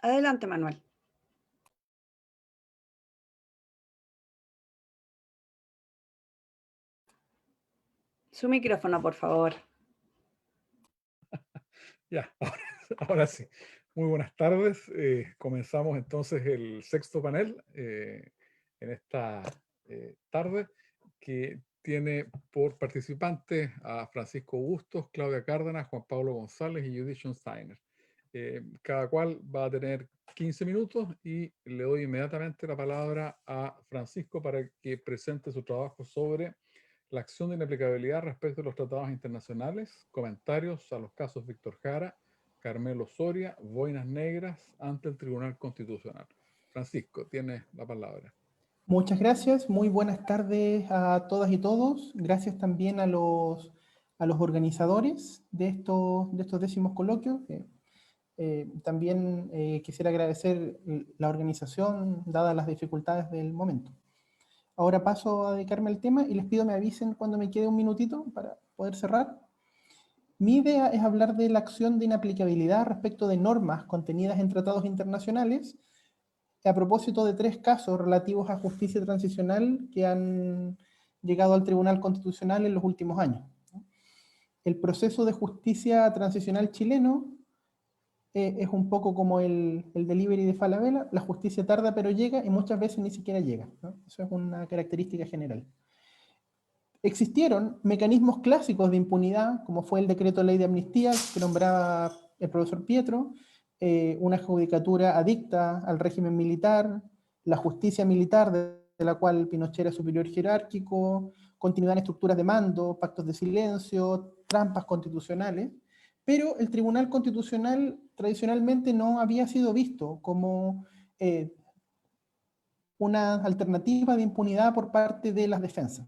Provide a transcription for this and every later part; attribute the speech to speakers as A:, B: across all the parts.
A: Adelante, Manuel. Su micrófono, por favor.
B: Ya, ahora sí. Muy buenas tardes. Comenzamos entonces el sexto panel en esta tarde, que tiene por participantes a Francisco Bustos, Claudia Cárdenas, Juan Pablo González y Judith Steiner. Cada cual va a tener 15 minutos y le doy inmediatamente la palabra a Francisco para que presente su trabajo sobre la acción de inaplicabilidad respecto a los tratados internacionales, comentarios a los casos Víctor Jara, Carmelo Soria, Boinas Negras ante el Tribunal Constitucional. Francisco, tienes la palabra.
C: Muchas gracias, muy buenas tardes a todas y todos. Gracias también a los organizadores de estos décimos coloquios. También quisiera agradecer la organización, dadas las dificultades del momento. Ahora paso a dedicarme al tema y les pido me avisen cuando me quede un minutito para poder cerrar. Mi idea es hablar de la acción de inaplicabilidad respecto de normas contenidas en tratados internacionales a propósito de 3 casos relativos a justicia transicional que han llegado al Tribunal Constitucional en los últimos años. El proceso de justicia transicional chileno es un poco como el delivery de Falabella: la justicia tarda pero llega, y muchas veces ni siquiera llega, ¿no? Eso es una característica general. Existieron mecanismos clásicos de impunidad, como fue el decreto de ley de amnistía que nombraba el profesor Pietro, una judicatura adicta al régimen militar, la justicia militar, de la cual Pinochet era superior jerárquico, continuidad en estructuras de mando, pactos de silencio, trampas constitucionales, pero el Tribunal Constitucional tradicionalmente no había sido visto como una alternativa de impunidad por parte de las defensas.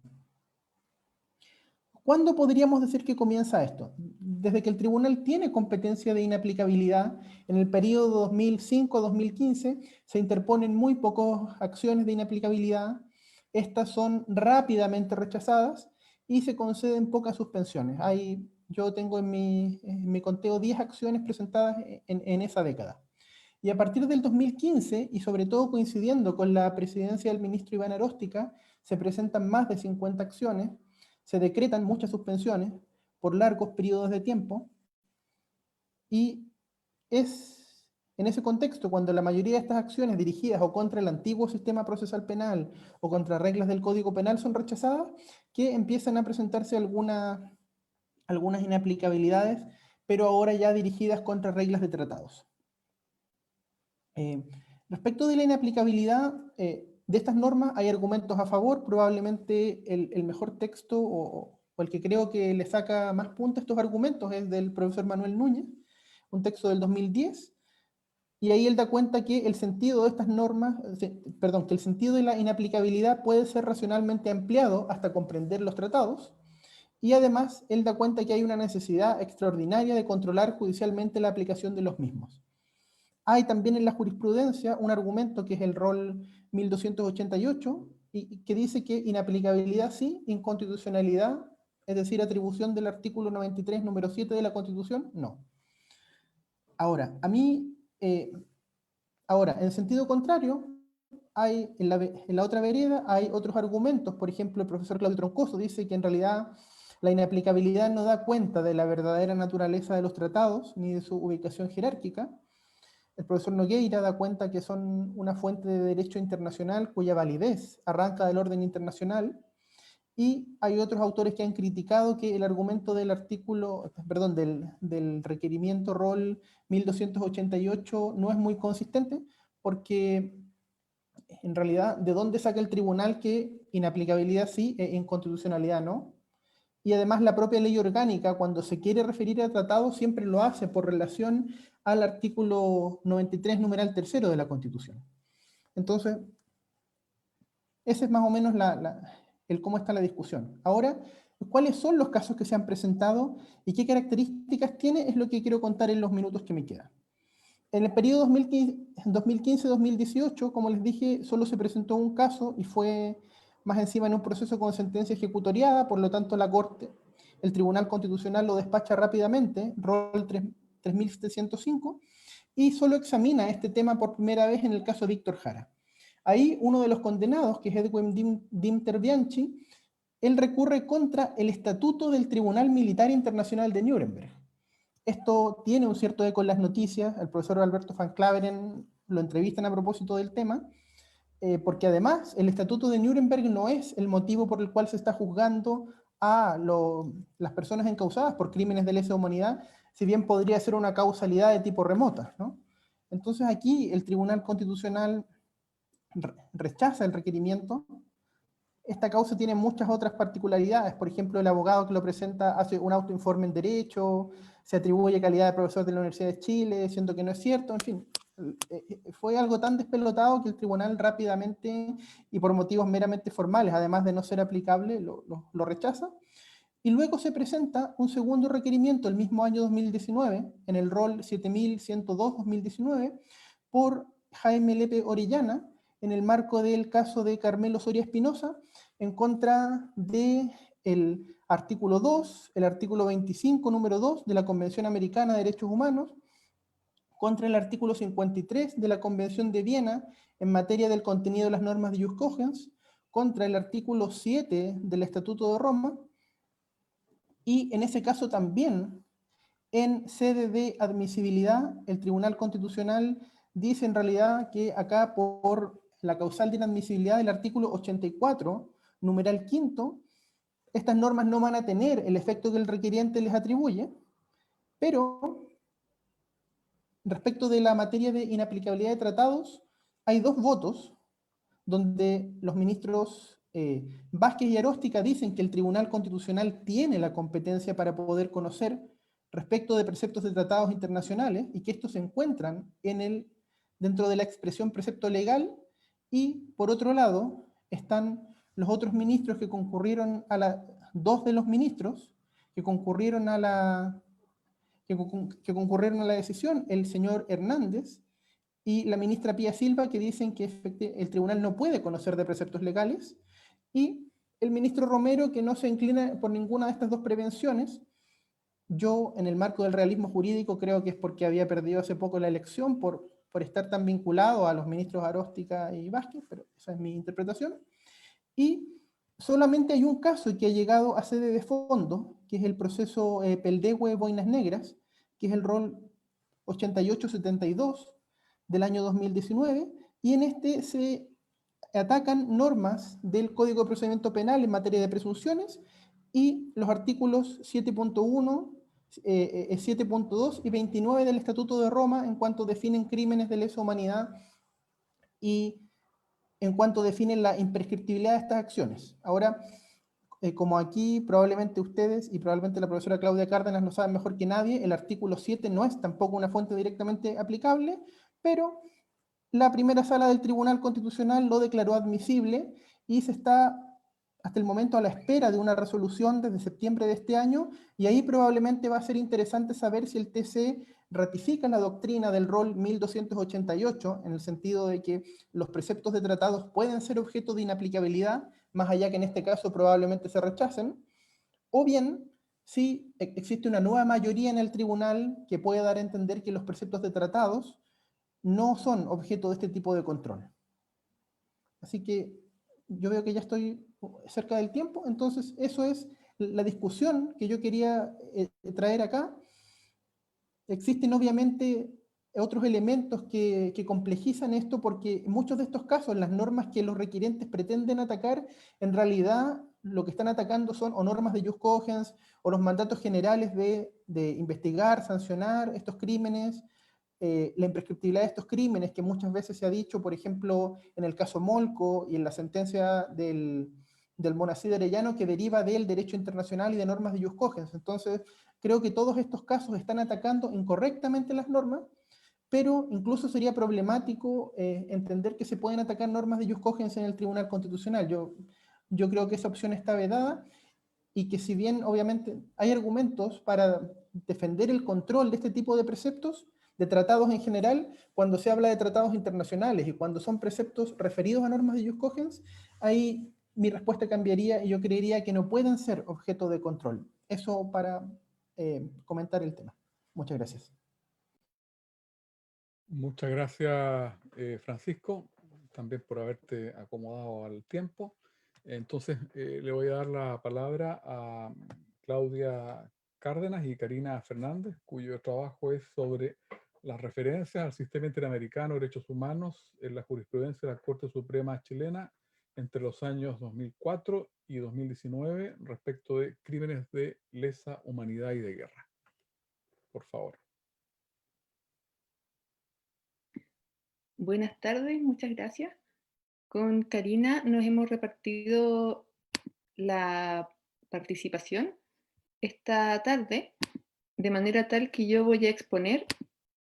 C: ¿Cuándo podríamos decir que comienza esto? Desde que el tribunal tiene competencia de inaplicabilidad. En el periodo 2005-2015 se interponen muy pocas acciones de inaplicabilidad. Estas son rápidamente rechazadas y se conceden pocas suspensiones. Yo tengo en mi conteo 10 acciones presentadas en esa década. Y a partir del 2015, y sobre todo coincidiendo con la presidencia del ministro Iván Aróstica, se presentan más de 50 acciones, se decretan muchas suspensiones por largos periodos de tiempo, y es en ese contexto cuando la mayoría de estas acciones dirigidas o contra el antiguo sistema procesal penal o contra reglas del Código Penal son rechazadas, que empiezan a presentarse algunas inaplicabilidades, pero ahora ya dirigidas contra reglas de tratados. Respecto de la inaplicabilidad de estas normas, hay argumentos a favor. Probablemente el mejor texto o el que creo que le saca más punta a estos argumentos es del profesor Manuel Núñez, un texto del 2010, y ahí él da cuenta que el sentido de estas normas, que el sentido de la inaplicabilidad puede ser racionalmente ampliado hasta comprender los tratados, y además él da cuenta que hay una necesidad extraordinaria de controlar judicialmente la aplicación de los mismos. Hay también en la jurisprudencia un argumento que es el rol 1288, y que dice que inaplicabilidad sí, inconstitucionalidad, es decir, atribución del artículo 93, número 7 de la Constitución, no. Ahora, en sentido contrario, en la otra vereda hay otros argumentos. Por ejemplo, el profesor Claudio Troncoso dice que en realidad la inaplicabilidad no da cuenta de la verdadera naturaleza de los tratados ni de su ubicación jerárquica. El profesor Nogueira da cuenta que son una fuente de derecho internacional cuya validez arranca del orden internacional, y hay otros autores que han criticado que el argumento del requerimiento rol 1288 no es muy consistente, porque en realidad, ¿de dónde saca el tribunal que inaplicabilidad sí e inconstitucionalidad no? Y además la propia ley orgánica, cuando se quiere referir a tratados, siempre lo hace por relación al artículo 93, numeral tercero de la Constitución. Entonces, ese es más o menos el cómo está la discusión. Ahora, ¿cuáles son los casos que se han presentado y qué características tiene? Es lo que quiero contar en los minutos que me quedan. En el periodo 2015-2018, como les dije, solo se presentó un caso y fue más encima en un proceso con sentencia ejecutoriada. Por lo tanto, el Tribunal Constitucional lo despacha rápidamente, rol 3705, y solo examina este tema por primera vez en el caso Víctor Jara. Ahí uno de los condenados, que es Edwin Dinter Bianchi, él recurre contra el estatuto del Tribunal Militar Internacional de Nuremberg. Esto tiene un cierto eco en las noticias, el profesor Alberto Van Claveren lo entrevistan a propósito del tema, porque además el estatuto de Nuremberg no es el motivo por el cual se está juzgando a las personas encausadas por crímenes de lesa humanidad, si bien podría ser una causalidad de tipo remota, ¿no? Entonces aquí el Tribunal Constitucional rechaza el requerimiento. Esta causa tiene muchas otras particularidades. Por ejemplo, el abogado que lo presenta hace un autoinforme en derecho, se atribuye calidad de profesor de la Universidad de Chile, siendo que no es cierto, en fin. Fue algo tan despelotado que el tribunal rápidamente y por motivos meramente formales, además de no ser aplicable, lo rechaza. Y luego se presenta un segundo requerimiento el mismo año 2019, en el rol 7102-2019, por Jaime Lepe Orellana, en el marco del caso de Carmelo Soria Espinosa, en contra del artículo 2, el artículo 25, número 2 de la Convención Americana de Derechos Humanos, contra el artículo 53 de la Convención de Viena en materia del contenido de las normas de Jus Cogens, contra el artículo 7 del Estatuto de Roma, y en ese caso también, en sede de admisibilidad, el Tribunal Constitucional dice en realidad que acá por la causal de inadmisibilidad del artículo 84, numeral quinto, estas normas no van a tener el efecto que el requiriente les atribuye, pero respecto de la materia de inaplicabilidad de tratados, hay dos votos donde los ministros Vázquez y Aróstica dicen que el Tribunal Constitucional tiene la competencia para poder conocer respecto de preceptos de tratados internacionales y que estos se encuentran dentro de la expresión precepto legal, y por otro lado están los otros ministros que concurrieron dos de los ministros que concurrieron a que concurrieron a la decisión, el señor Hernández y la ministra Pía Silva, que dicen que el tribunal no puede conocer de preceptos legales, y el ministro Romero, que no se inclina por ninguna de estas dos prevenciones. Yo, en el marco del realismo jurídico, creo que es porque había perdido hace poco la elección por estar tan vinculado a los ministros Aróstica y Vázquez, pero esa es mi interpretación. Y solamente hay un caso que ha llegado a sede de fondo, que es el proceso Peldehue-Boinas Negras, que es el rol 8872 del año 2019, y en este se atacan normas del Código de Procedimiento Penal en materia de presunciones y los artículos 7.1, 7.2 y 29 del Estatuto de Roma en cuanto definen crímenes de lesa humanidad y en cuanto definen la imprescriptibilidad de estas acciones. Ahora, como aquí probablemente ustedes y probablemente la profesora Claudia Cárdenas lo saben mejor que nadie, el artículo 7 no es tampoco una fuente directamente aplicable, pero la primera sala del Tribunal Constitucional lo declaró admisible y se está hasta el momento a la espera de una resolución desde septiembre de este año, y ahí probablemente va a ser interesante saber si el TC ratifica la doctrina del rol 1288, en el sentido de que los preceptos de tratados pueden ser objeto de inaplicabilidad, más allá que en este caso probablemente se rechacen, o bien si existe una nueva mayoría en el tribunal que puede dar a entender que los preceptos de tratados no son objeto de este tipo de control. Así que yo veo que ya estoy cerca del tiempo, entonces eso es la discusión que yo quería traer acá. Existen obviamente otros elementos que complejizan esto, porque en muchos de estos casos las normas que los requirientes pretenden atacar, en realidad lo que están atacando son o normas de jus cogens o los mandatos generales de investigar, sancionar estos crímenes, la imprescriptibilidad de estos crímenes, que muchas veces se ha dicho, por ejemplo, en el caso Molco y en la sentencia del Monasí de Arellano, que deriva del derecho internacional y de normas de jus cogens. Entonces, creo que todos estos casos están atacando incorrectamente las normas, pero incluso sería problemático entender que se pueden atacar normas de jus cogens en el Tribunal Constitucional. Yo creo que esa opción está vedada, y que si bien obviamente hay argumentos para defender el control de este tipo de preceptos, de tratados en general, cuando se habla de tratados internacionales y cuando son preceptos referidos a normas de jus cogens, ahí mi respuesta cambiaría y yo creería que no pueden ser objeto de control. Eso para comentar el tema. Muchas gracias.
B: Muchas gracias, Francisco, también por haberte acomodado al tiempo. Entonces, le voy a dar la palabra a Claudia Cárdenas y Karina Fernández, cuyo trabajo es sobre las referencias al sistema interamericano de derechos humanos en la jurisprudencia de la Corte Suprema chilena entre los años 2004 y 2019 respecto de crímenes de lesa humanidad y de guerra. Por favor.
D: Buenas tardes, muchas gracias. Con Karina nos hemos repartido la participación esta tarde, de manera tal que yo voy a exponer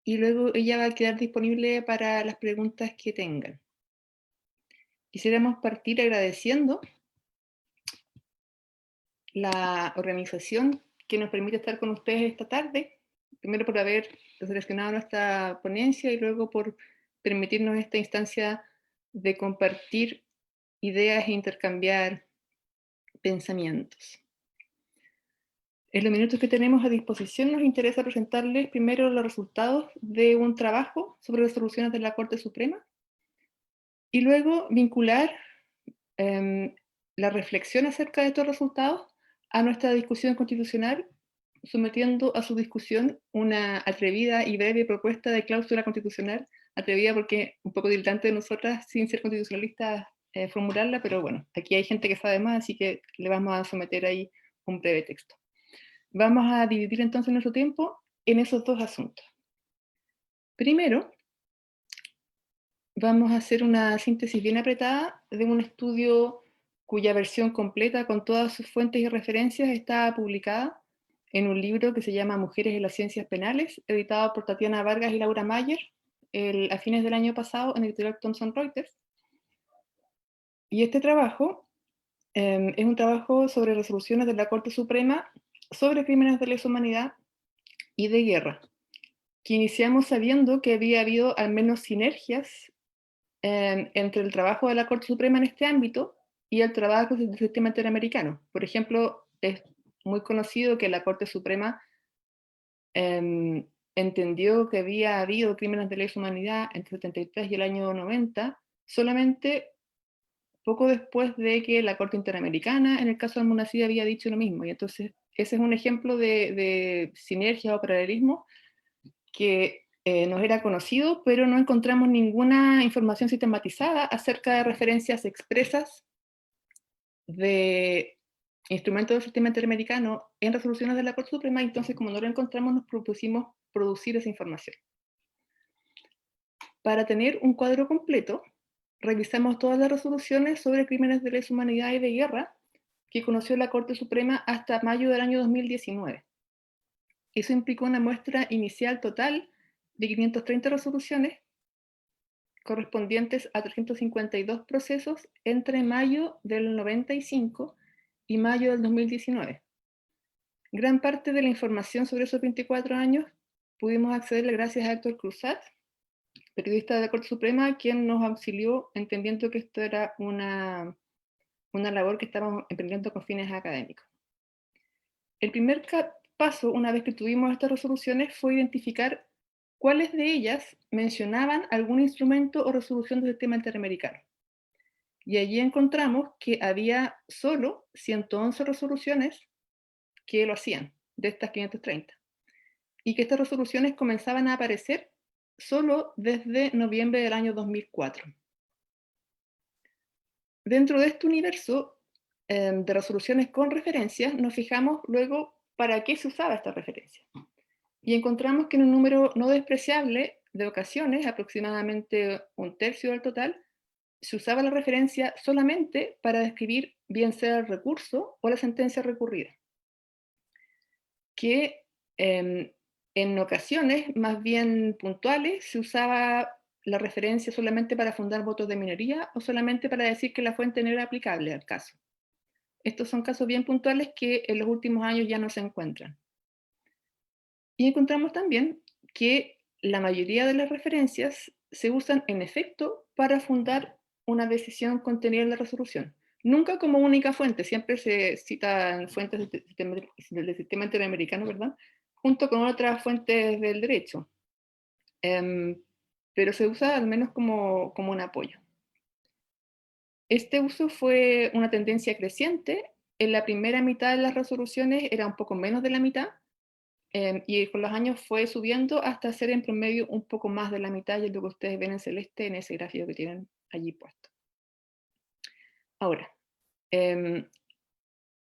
D: y luego ella va a quedar disponible para las preguntas que tengan. Quisiéramos partir agradeciendo la organización que nos permite estar con ustedes esta tarde, primero por haber seleccionado nuestra ponencia y luego por permitirnos esta instancia de compartir ideas e intercambiar pensamientos. En los minutos que tenemos a disposición nos interesa presentarles primero los resultados de un trabajo sobre resoluciones de la Corte Suprema y luego vincular la reflexión acerca de estos resultados a nuestra discusión constitucional, sometiendo a su discusión una atrevida y breve propuesta de cláusula constitucional, atrevida porque un poco diletante de nosotras, sin ser constitucionalistas, formularla, pero bueno, aquí hay gente que sabe más, así que le vamos a someter ahí un breve texto. Vamos a dividir entonces nuestro tiempo en esos dos asuntos. Primero, vamos a hacer una síntesis bien apretada de un estudio cuya versión completa con todas sus fuentes y referencias está publicada en un libro que se llama Mujeres en las Ciencias Penales, editado por Tatiana Vargas y Laura Mayer a fines del año pasado en editorial Thomson Reuters. Y este trabajo es un trabajo sobre resoluciones de la Corte Suprema sobre crímenes de lesa humanidad y de guerra, que iniciamos sabiendo que había habido al menos sinergias entre el trabajo de la Corte Suprema en este ámbito y el trabajo del sistema interamericano. Por ejemplo, es muy conocido que la Corte Suprema entendió que había habido crímenes de lesa humanidad entre el 73 y el año 90, solamente poco después de que la Corte Interamericana, en el caso de Al-Munasir, había dicho lo mismo. Y entonces, ese es un ejemplo de sinergia o paralelismo que nos era conocido, pero no encontramos ninguna información sistematizada acerca de referencias expresas de instrumentos del sistema interamericano en resoluciones de la Corte Suprema. Entonces, como no lo encontramos, nos propusimos producir esa información. Para tener un cuadro completo, revisamos todas las resoluciones sobre crímenes de lesa humanidad y de guerra que conoció la Corte Suprema hasta mayo del año 2019. Eso implicó una muestra inicial total de 530 resoluciones correspondientes a 352 procesos entre mayo del 95 y mayo del 2019. Gran parte de la información sobre esos 24 años pudimos acceder gracias a Héctor Cruzat, periodista de la Corte Suprema, quien nos auxilió entendiendo que esto era una labor que estábamos emprendiendo con fines académicos. El primer paso, una vez que tuvimos estas resoluciones, fue identificar cuáles de ellas mencionaban algún instrumento o resolución del sistema interamericano. Y allí encontramos que había solo 111 resoluciones que lo hacían, de estas 530. Y que estas resoluciones comenzaban a aparecer solo desde noviembre del año 2004. Dentro de este universo de resoluciones con referencias, nos fijamos luego para qué se usaba esta referencia. Y encontramos que en un número no despreciable de ocasiones, aproximadamente un tercio del total, se usaba la referencia solamente para describir bien sea el recurso o la sentencia recurrida. Que en ocasiones más bien puntuales se usaba la referencia solamente para fundar votos de minoría o solamente para decir que la fuente no era aplicable al caso. Estos son casos bien puntuales que en los últimos años ya no se encuentran. Y encontramos también que la mayoría de las referencias se usan en efecto para fundar una decisión contenida en la resolución. Nunca como única fuente, siempre se citan fuentes del sistema interamericano, ¿verdad? Junto con otras fuentes del derecho. pero se usa al menos como un apoyo. Este uso fue una tendencia creciente. En la primera mitad de las resoluciones era un poco menos de la mitad, y con los años fue subiendo hasta ser en promedio un poco más de la mitad, y es lo que ustedes ven en celeste en ese gráfico que tienen allí puesto. Ahora,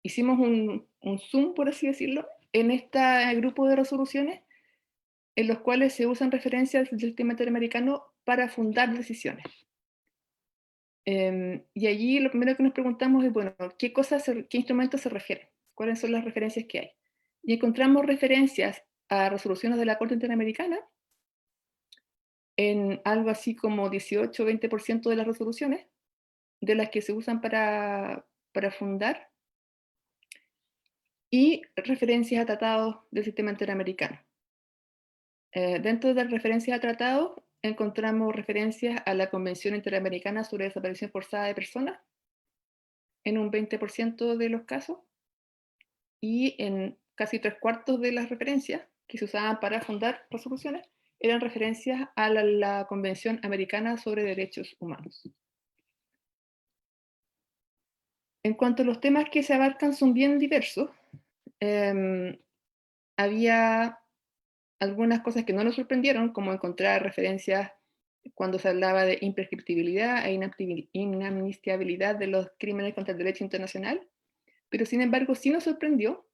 D: hicimos un zoom, por así decirlo, en este grupo de resoluciones en los cuales se usan referencias del sistema interamericano para fundar decisiones. Y allí lo primero que nos preguntamos es, bueno, ¿qué instrumentos se refieren? ¿Cuáles son las referencias que hay? Y encontramos referencias a resoluciones de la Corte Interamericana en algo así como 18 o 20% de las resoluciones de las que se usan para fundar, y referencias a tratados del sistema interamericano. Dentro de las referencias a tratados encontramos referencias a la Convención Interamericana sobre Desaparición Forzada de Personas en un 20% de los casos, y en casi 3/4 de las referencias que se usaban para fundar resoluciones eran referencias a la Convención Americana sobre Derechos Humanos. En cuanto a los temas que se abarcan, son bien diversos. Había algunas cosas que no nos sorprendieron, como encontrar referencias cuando se hablaba de imprescriptibilidad e inamnistiabilidad de los crímenes contra el derecho internacional, pero sin embargo sí nos sorprendió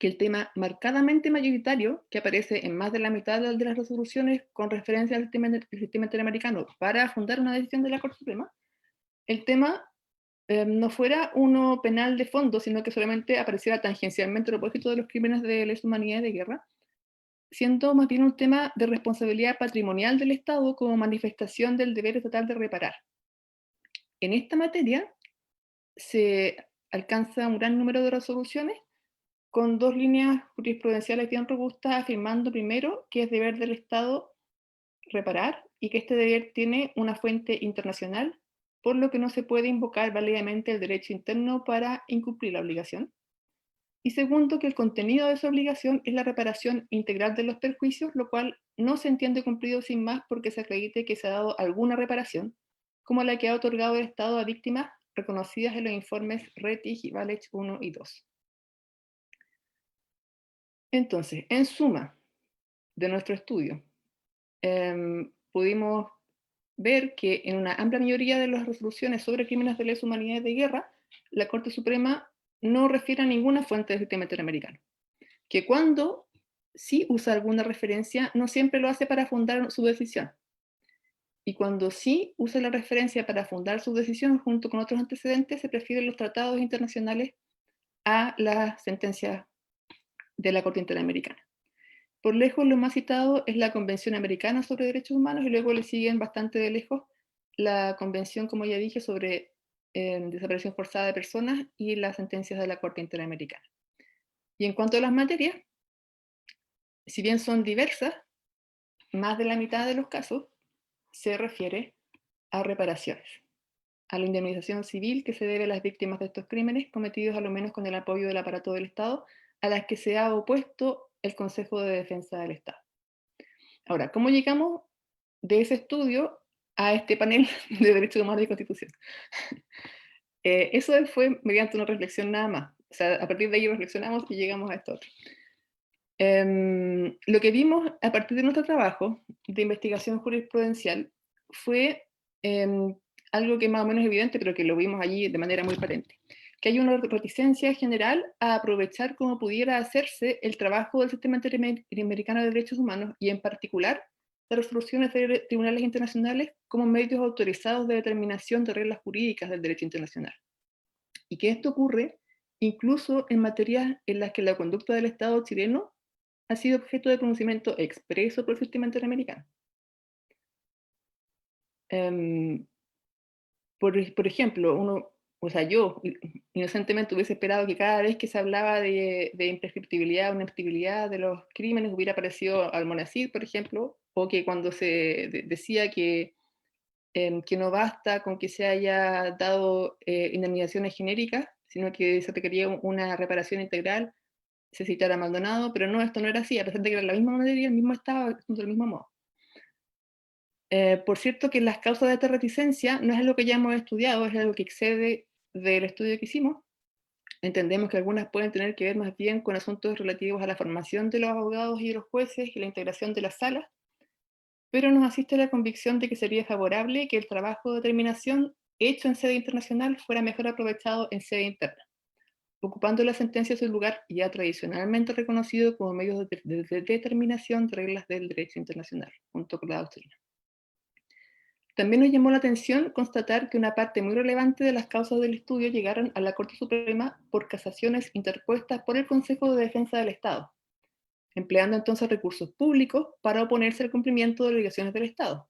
D: que el tema marcadamente mayoritario, que aparece en más de la mitad de las resoluciones con referencia al sistema interamericano para fundar una decisión de la Corte Suprema, el tema no fuera uno penal de fondo, sino que solamente apareciera tangencialmente a propósito de los crímenes de lesa humanidad y de guerra, siendo más bien un tema de responsabilidad patrimonial del Estado como manifestación del deber estatal de reparar. En esta materia se alcanza un gran número de resoluciones con 2 líneas jurisprudenciales bien robustas, afirmando primero que es deber del Estado reparar y que este deber tiene una fuente internacional, por lo que no se puede invocar válidamente el derecho interno para incumplir la obligación. Y segundo, que el contenido de esa obligación es la reparación integral de los perjuicios, lo cual no se entiende cumplido sin más porque se acredite que se ha dado alguna reparación, como la que ha otorgado el Estado a víctimas reconocidas en los informes Rettig y Valech 1 y 2. Entonces, en suma de nuestro estudio, pudimos ver que en una amplia mayoría de las resoluciones sobre crímenes de lesa humanidad y de guerra, la Corte Suprema no refiere a ninguna fuente del sistema interamericano. Que cuando sí usa alguna referencia, no siempre lo hace para fundar su decisión. Y cuando sí usa la referencia para fundar su decisión junto con otros antecedentes, se prefieren los tratados internacionales a las sentencias de la Corte Interamericana. Por lejos, lo más citado es la Convención Americana sobre Derechos Humanos, y luego le siguen bastante de lejos la Convención, como ya dije, sobre desaparición forzada de personas y las sentencias de la Corte Interamericana. Y en cuanto a las materias, si bien son diversas, más de la mitad de los casos se refiere a reparaciones, a la indemnización civil que se debe a las víctimas de estos crímenes cometidos a lo menos con el apoyo del aparato del Estado, a las que se ha opuesto el Consejo de Defensa del Estado. Ahora, ¿cómo llegamos de ese estudio a este panel de Derechos Humanos y Constitución? Eso fue mediante una reflexión nada más. O sea, a partir de ahí reflexionamos y llegamos a esto otro. Lo que vimos a partir de nuestro trabajo de investigación jurisprudencial fue algo que más o menos es evidente, pero que lo vimos allí de manera muy patente, que hay una reticencia general a aprovechar como pudiera hacerse el trabajo del sistema interamericano de derechos humanos, y en particular las resoluciones de tribunales internacionales como medios autorizados de determinación de reglas jurídicas del derecho internacional. Y que esto ocurre incluso en materias en las que la conducta del Estado chileno ha sido objeto de conocimiento expreso por el sistema interamericano. Por ejemplo, yo inocentemente hubiese esperado que cada vez que se hablaba de imprescriptibilidad o inaptibilidad de los crímenes hubiera aparecido Almonacid, por ejemplo, o que cuando se decía que no basta con que se haya dado indemnizaciones genéricas, sino que se requería una reparación integral, se citara a Maldonado, pero no, esto no era así, a pesar de que era la misma materia, el mismo Estado, del mismo modo. Por cierto que las causas de esta reticencia no es algo que ya hemos estudiado, es algo que excede del estudio que hicimos. Entendemos que algunas pueden tener que ver más bien con asuntos relativos a la formación de los abogados y de los jueces y la integración de las salas, pero nos asiste la convicción de que sería favorable que el trabajo de determinación hecho en sede internacional fuera mejor aprovechado en sede interna, ocupando la sentencia su lugar ya tradicionalmente reconocido como medio de determinación de reglas del derecho internacional, junto con la doctrina. También nos llamó la atención constatar que una parte muy relevante de las causas del estudio llegaron a la Corte Suprema por casaciones interpuestas por el Consejo de Defensa del Estado, empleando entonces recursos públicos para oponerse al cumplimiento de obligaciones del Estado,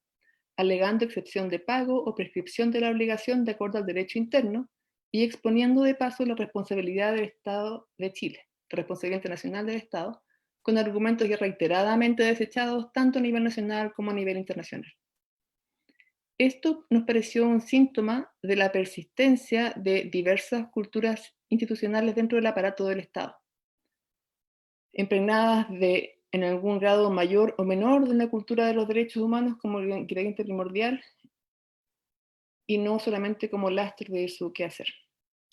D: alegando excepción de pago o prescripción de la obligación de acuerdo al derecho interno y exponiendo de paso la responsabilidad del Estado de Chile, responsabilidad internacional del Estado, con argumentos ya reiteradamente desechados tanto a nivel nacional como a nivel internacional. Esto nos pareció un síntoma de la persistencia de diversas culturas institucionales dentro del aparato del Estado, impregnadas de, en algún grado mayor o menor, de una cultura de los derechos humanos como el ingrediente primordial y no solamente como lastre de su quehacer.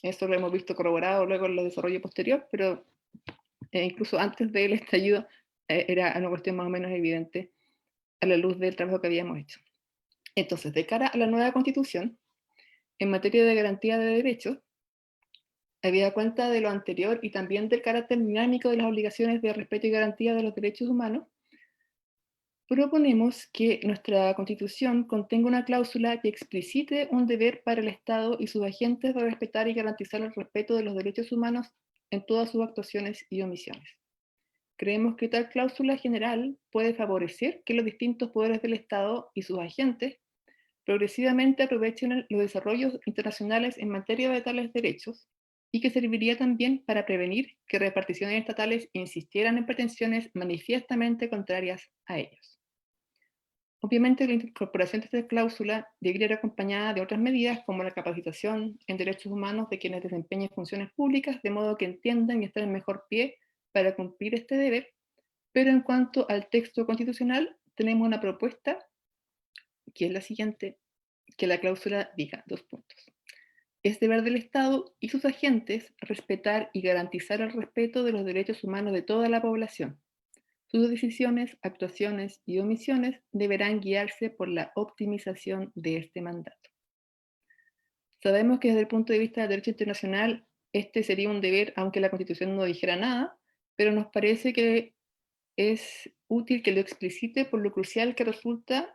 D: Esto lo hemos visto corroborado luego en el desarrollo posterior, pero incluso antes del estallido era una cuestión más o menos evidente a la luz del trabajo que habíamos hecho. Entonces, de cara a la nueva Constitución, en materia de garantía de derechos, habida cuenta de lo anterior y también del carácter dinámico de las obligaciones de respeto y garantía de los derechos humanos, proponemos que nuestra Constitución contenga una cláusula que explicite un deber para el Estado y sus agentes de respetar y garantizar el respeto de los derechos humanos en todas sus actuaciones y omisiones. Creemos que tal cláusula general puede favorecer que los distintos poderes del Estado y sus agentes progresivamente aprovechen los desarrollos internacionales en materia de tales derechos y que serviría también para prevenir que reparticiones estatales insistieran en pretensiones manifiestamente contrarias a ellos. Obviamente, la incorporación de esta cláusula debería ir acompañada de otras medidas como la capacitación en derechos humanos de quienes desempeñen funciones públicas, de modo que entiendan y estén en mejor pie para cumplir este deber, pero en cuanto al texto constitucional, tenemos una propuesta que es la siguiente, que la cláusula diga, 2 puntos. Es deber del Estado y sus agentes respetar y garantizar el respeto de los derechos humanos de toda la población. Sus decisiones, actuaciones y omisiones deberán guiarse por la optimización de este mandato. Sabemos que desde el punto de vista del derecho internacional, este sería un deber, aunque la Constitución no dijera nada, pero nos parece que es útil que lo explicite por lo crucial que resulta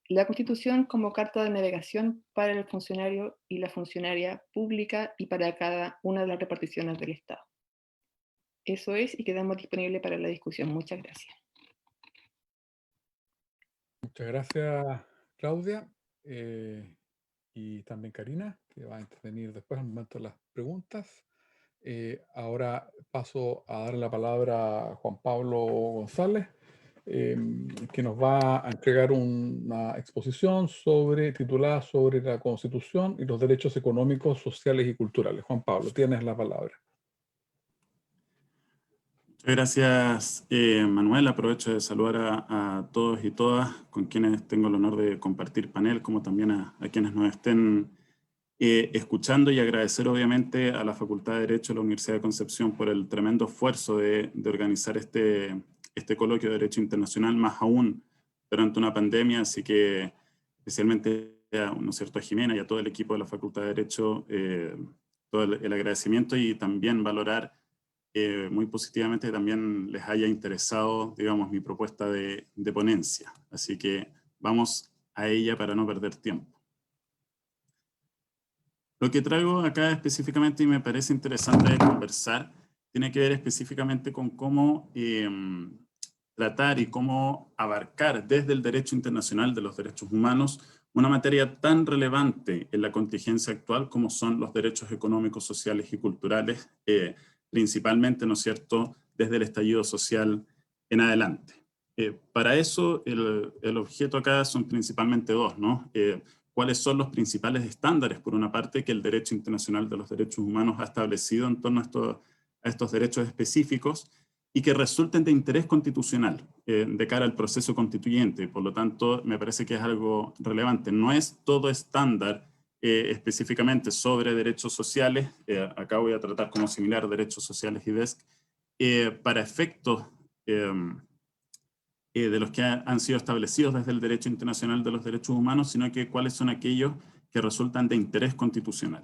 D: la Constitución como carta de navegación para el funcionario y la funcionaria pública y para cada una de las reparticiones del Estado. Eso es, y quedamos disponibles para la discusión. Muchas gracias.
B: Muchas gracias, Claudia. Y también Karina, que va a intervenir después al momento de las preguntas. Ahora paso a dar la palabra a Juan Pablo González, que nos va a entregar una exposición titulada sobre la Constitución y los derechos económicos, sociales y culturales. Juan Pablo, tienes la palabra.
E: Muchas gracias, Manuel. Aprovecho de saludar a todos y todas con quienes tengo el honor de compartir panel, como también a quienes nos estén escuchando, y agradecer obviamente a la Facultad de Derecho de la Universidad de Concepción por el tremendo esfuerzo de organizar este coloquio de Derecho Internacional, más aún durante una pandemia, así que especialmente ¿no es cierto?, a Jimena y a todo el equipo de la Facultad de Derecho, todo el agradecimiento, y también valorar muy positivamente que también les haya interesado, digamos, mi propuesta de ponencia. Así que vamos a ella para no perder tiempo. Lo que traigo acá específicamente, y me parece interesante de conversar, tiene que ver específicamente con cómo tratar y cómo abarcar desde el derecho internacional de los derechos humanos una materia tan relevante en la contingencia actual como son los derechos económicos, sociales y culturales, principalmente, ¿no es cierto?, desde el estallido social en adelante. Para eso, el objeto acá son principalmente dos, ¿no? ¿Cuáles son los principales estándares, por una parte, que el derecho internacional de los derechos humanos ha establecido en torno a estos derechos específicos? y que resulten de interés constitucional de cara al proceso constituyente. Por lo tanto, me parece que es algo relevante. No es todo estándar específicamente sobre derechos sociales, acá voy a tratar como similar derechos sociales y DESC, para efectos de los que han sido establecidos desde el derecho internacional de los derechos humanos, sino que cuáles son aquellos que resultan de interés constitucional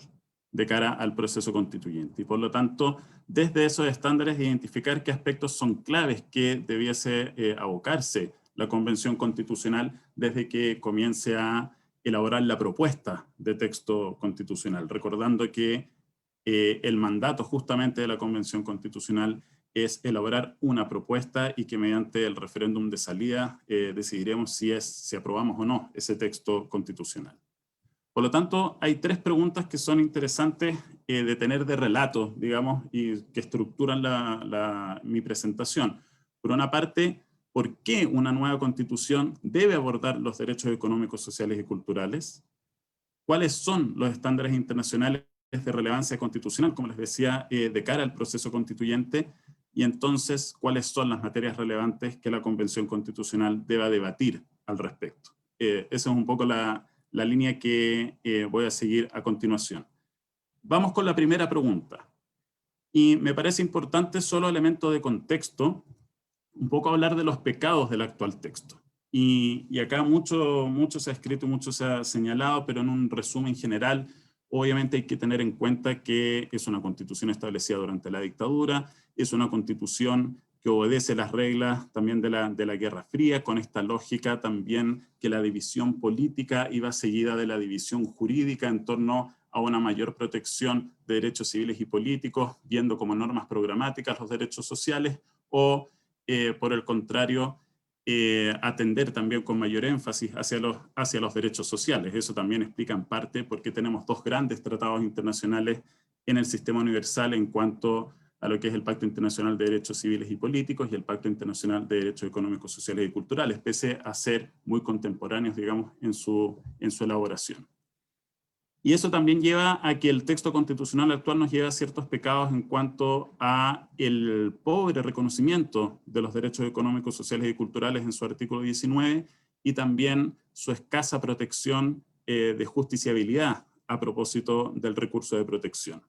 E: de cara al proceso constituyente. Y por lo tanto, desde esos estándares, identificar qué aspectos son claves que debiese abocarse la Convención Constitucional desde que comience a elaborar la propuesta de texto constitucional, recordando que el mandato justamente de la Convención Constitucional es elaborar una propuesta y que mediante el referéndum de salida decidiremos si aprobamos o no ese texto constitucional. Por lo tanto, hay tres preguntas que son interesantes de tener de relato, digamos, y que estructuran mi presentación. Por una parte, ¿por qué una nueva constitución debe abordar los derechos económicos, sociales y culturales? ¿Cuáles son los estándares internacionales de relevancia constitucional, como les decía, de cara al proceso constituyente? Y entonces, ¿cuáles son las materias relevantes que la Convención Constitucional deba debatir al respecto? Esa es un poco la línea que voy a seguir a continuación. Vamos con la primera pregunta. Y me parece importante, solo elemento de contexto, un poco hablar de los pecados del actual texto. Y acá mucho se ha escrito, mucho se ha señalado, pero en un resumen general, obviamente hay que tener en cuenta que es una constitución establecida durante la dictadura, es una constitución que obedece las reglas también de la Guerra Fría, con esta lógica también que la división política iba seguida de la división jurídica en torno a una mayor protección de derechos civiles y políticos, viendo como normas programáticas los derechos sociales, o por el contrario, atender también con mayor énfasis hacia los derechos sociales. Eso también explica en parte por qué tenemos dos grandes tratados internacionales en el sistema universal en cuanto a lo que es el Pacto Internacional de Derechos Civiles y Políticos y el Pacto Internacional de Derechos Económicos, Sociales y Culturales, pese a ser muy contemporáneos, digamos, en su elaboración. Y eso también lleva a que el texto constitucional actual nos lleva a ciertos pecados en cuanto a el pobre reconocimiento de los derechos económicos, sociales y culturales en su artículo 19 y también su escasa protección de justiciabilidad a propósito del recurso de protección.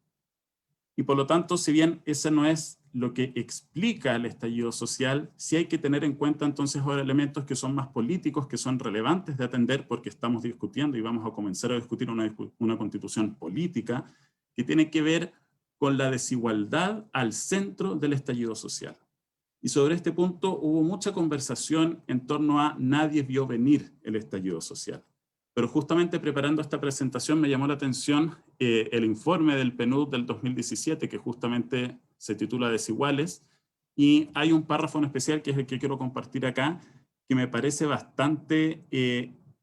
E: Y por lo tanto, si bien ese no es lo que explica el estallido social, sí hay que tener en cuenta entonces ahora elementos que son más políticos, que son relevantes de atender porque estamos discutiendo y vamos a comenzar a discutir una constitución política que tiene que ver con la desigualdad al centro del estallido social. Y sobre este punto hubo mucha conversación en torno a nadie vio venir el estallido social. Pero justamente preparando esta presentación me llamó la atención el informe del PNUD del 2017, que justamente se titula Desiguales, y hay un párrafo en especial, que es el que quiero compartir acá, que me parece bastante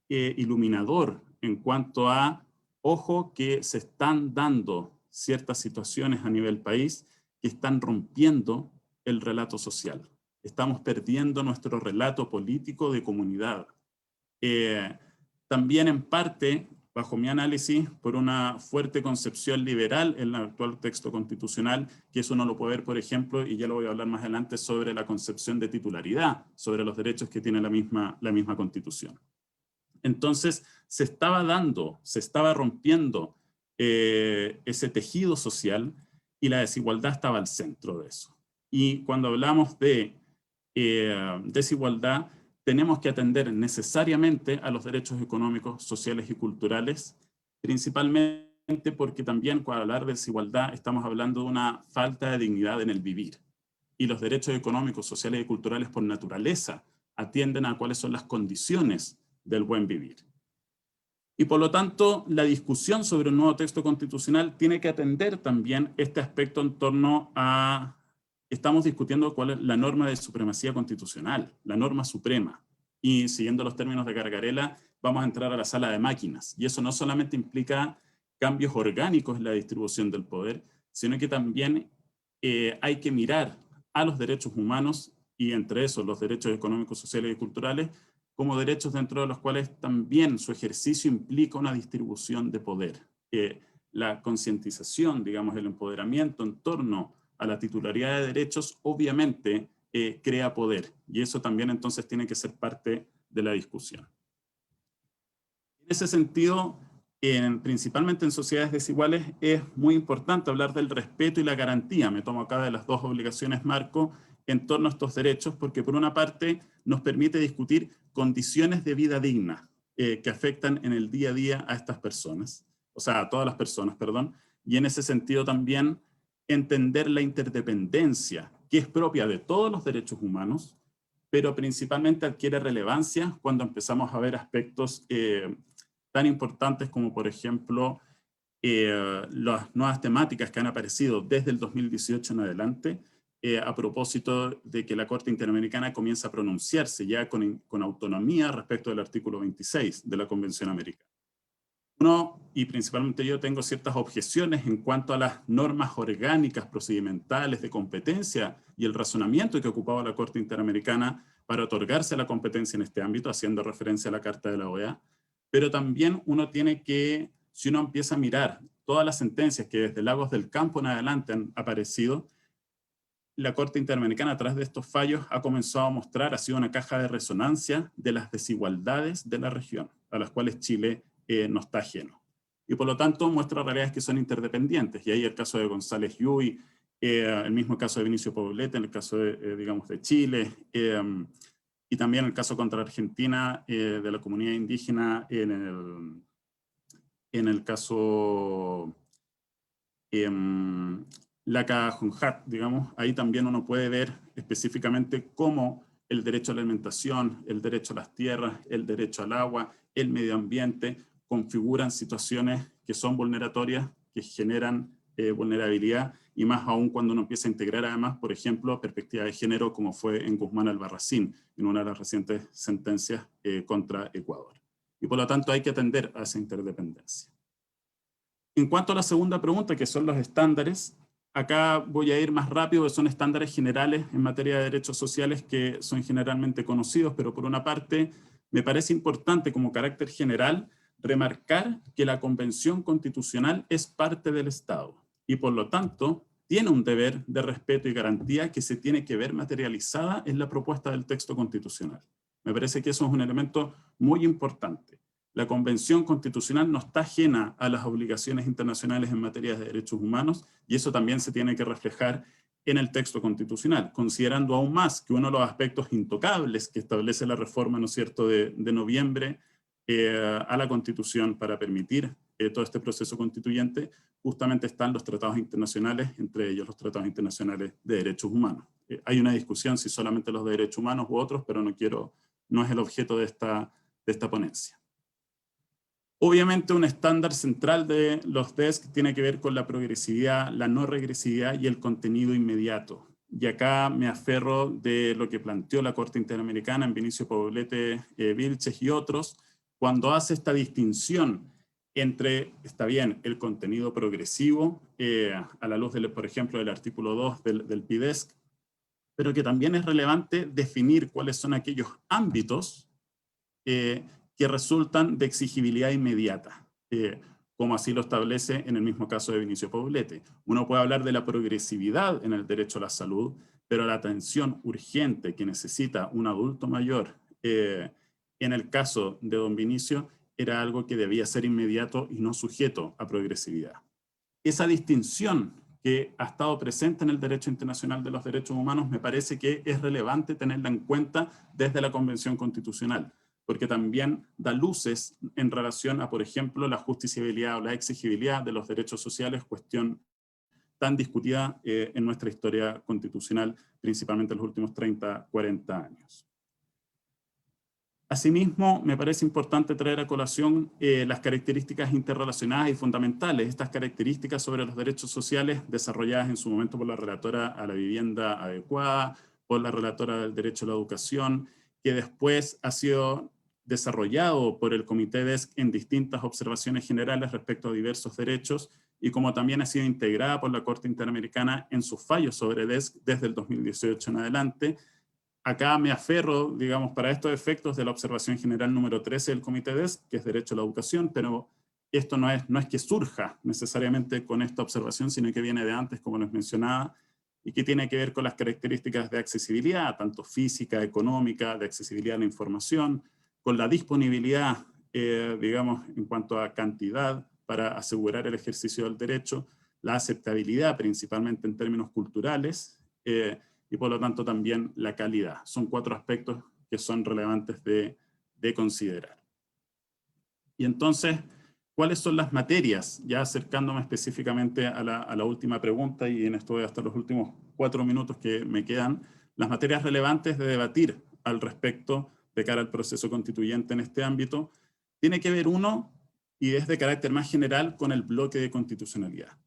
E: iluminador en cuanto a, ojo, que se están dando ciertas situaciones a nivel país que están rompiendo el relato social. Estamos perdiendo nuestro relato político de comunidad. También en parte, bajo mi análisis, por una fuerte concepción liberal en el actual texto constitucional, que eso uno lo puede ver, por ejemplo, y ya lo voy a hablar más adelante, sobre la concepción de titularidad, sobre los derechos que tiene la misma Constitución. Entonces, se estaba rompiendo ese tejido social y la desigualdad estaba al centro de eso. Y cuando hablamos de desigualdad, tenemos que atender necesariamente a los derechos económicos, sociales y culturales, principalmente porque también cuando hablar de desigualdad estamos hablando de una falta de dignidad en el vivir. Y los derechos económicos, sociales y culturales por naturaleza atienden a cuáles son las condiciones del buen vivir. Y por lo tanto, la discusión sobre un nuevo texto constitucional tiene que atender también este aspecto en torno a... Estamos discutiendo cuál es la norma de supremacía constitucional, la norma suprema. Y siguiendo los términos de Gargarella, vamos a entrar a la sala de máquinas. Y eso no solamente implica cambios orgánicos en la distribución del poder, sino que también hay que mirar a los derechos humanos, y entre esos los derechos económicos, sociales y culturales, como derechos dentro de los cuales también su ejercicio implica una distribución de poder. La concientización, digamos, el empoderamiento en torno a la titularidad de derechos, obviamente crea poder. Y eso también entonces tiene que ser parte de la discusión. En ese sentido, principalmente en sociedades desiguales, es muy importante hablar del respeto y la garantía. Me tomo acá de las dos obligaciones marco en torno a estos derechos, porque por una parte nos permite discutir condiciones de vida digna que afectan en el día a día a estas personas, o sea, a todas las personas, perdón, y en ese sentido también entender la interdependencia que es propia de todos los derechos humanos, pero principalmente adquiere relevancia cuando empezamos a ver aspectos tan importantes como, por ejemplo, las nuevas temáticas que han aparecido desde el 2018 en adelante, a propósito de que la Corte Interamericana comienza a pronunciarse ya con autonomía respecto del artículo 26 de la Convención Americana. Y principalmente yo tengo ciertas objeciones en cuanto a las normas orgánicas, procedimentales, de competencia y el razonamiento que ocupaba la Corte Interamericana para otorgarse la competencia en este ámbito, haciendo referencia a la Carta de la OEA. Pero también uno tiene que, si uno empieza a mirar todas las sentencias que desde Lagos del Campo en adelante han aparecido, la Corte Interamericana a través de estos fallos ha comenzado a mostrar, ha sido una caja de resonancia de las desigualdades de la región, a las cuales Chile no está ajeno. Y por lo tanto muestra realidades que son interdependientes. Y ahí el caso de González Llull, el mismo caso de Vinicio Poblete, en el caso de, digamos, de Chile, y también el caso contra Argentina de la comunidad indígena en el caso Laca Junjat, digamos. Ahí también uno puede ver específicamente cómo el derecho a la alimentación, el derecho a las tierras, el derecho al agua, el medio ambiente, configuran situaciones que son vulneratorias, que generan vulnerabilidad, y más aún cuando uno empieza a integrar además, por ejemplo, perspectiva de género, como fue en Guzmán Albarracín, en una de las recientes sentencias contra Ecuador. Y por lo tanto hay que atender a esa interdependencia. En cuanto a la segunda pregunta, que son los estándares, acá voy a ir más rápido, que son estándares generales en materia de derechos sociales que son generalmente conocidos, pero por una parte me parece importante como carácter general remarcar que la Convención Constitucional es parte del Estado y por lo tanto tiene un deber de respeto y garantía que se tiene que ver materializada en la propuesta del texto constitucional. Me parece que eso es un elemento muy importante. La Convención Constitucional no está ajena a las obligaciones internacionales en materia de derechos humanos y eso también se tiene que reflejar en el texto constitucional, considerando aún más que uno de los aspectos intocables que establece la reforma, ¿no es cierto?, de noviembre a la Constitución para permitir todo este proceso constituyente, justamente están los tratados internacionales, entre ellos los tratados internacionales de derechos humanos. Hay una discusión si solamente los de derechos humanos u otros, pero no es el objeto de esta ponencia. Obviamente un estándar central de los DESC tiene que ver con la progresividad, la no regresividad y el contenido inmediato. Y acá me aferro de lo que planteó la Corte Interamericana en Vinicio Poblete, Vilches y otros, cuando hace esta distinción entre, está bien, el contenido progresivo, a la luz, por ejemplo, del artículo 2 del PIDESC, pero que también es relevante definir cuáles son aquellos ámbitos que resultan de exigibilidad inmediata, como así lo establece en el mismo caso de Vinicio Poblete. Uno puede hablar de la progresividad en el derecho a la salud, pero la atención urgente que necesita un adulto mayor, en el caso de don Vinicio, era algo que debía ser inmediato y no sujeto a progresividad. Esa distinción que ha estado presente en el derecho internacional de los derechos humanos me parece que es relevante tenerla en cuenta desde la Convención Constitucional, porque también da luces en relación a, por ejemplo, la justiciabilidad o la exigibilidad de los derechos sociales, cuestión tan discutida en nuestra historia constitucional, principalmente en los últimos 30, 40 años. Asimismo, me parece importante traer a colación las características interrelacionadas y fundamentales, estas características sobre los derechos sociales desarrolladas en su momento por la relatora a la vivienda adecuada, por la relatora del derecho a la educación, que después ha sido desarrollado por el Comité DESC en distintas observaciones generales respecto a diversos derechos, y como también ha sido integrada por la Corte Interamericana en sus fallos sobre DESC desde el 2018 en adelante. Acá me aferro, digamos, para estos efectos de la observación general número 13 del Comité DESC, que es derecho a la educación, pero esto no es que surja necesariamente con esta observación, sino que viene de antes, como les mencionaba, y que tiene que ver con las características de accesibilidad, tanto física, económica, de accesibilidad a la información, con la disponibilidad, digamos, en cuanto a cantidad para asegurar el ejercicio del derecho, la aceptabilidad, principalmente en términos culturales, y por lo tanto también la calidad. Son 4 aspectos que son relevantes de considerar. Y entonces, ¿cuáles son las materias? Ya acercándome específicamente a la última pregunta, y en esto voy hasta los últimos 4 minutos que me quedan, las materias relevantes de debatir al respecto de cara al proceso constituyente en este ámbito, tiene que ver uno, y es de carácter más general, con el bloque de constitucionalidad.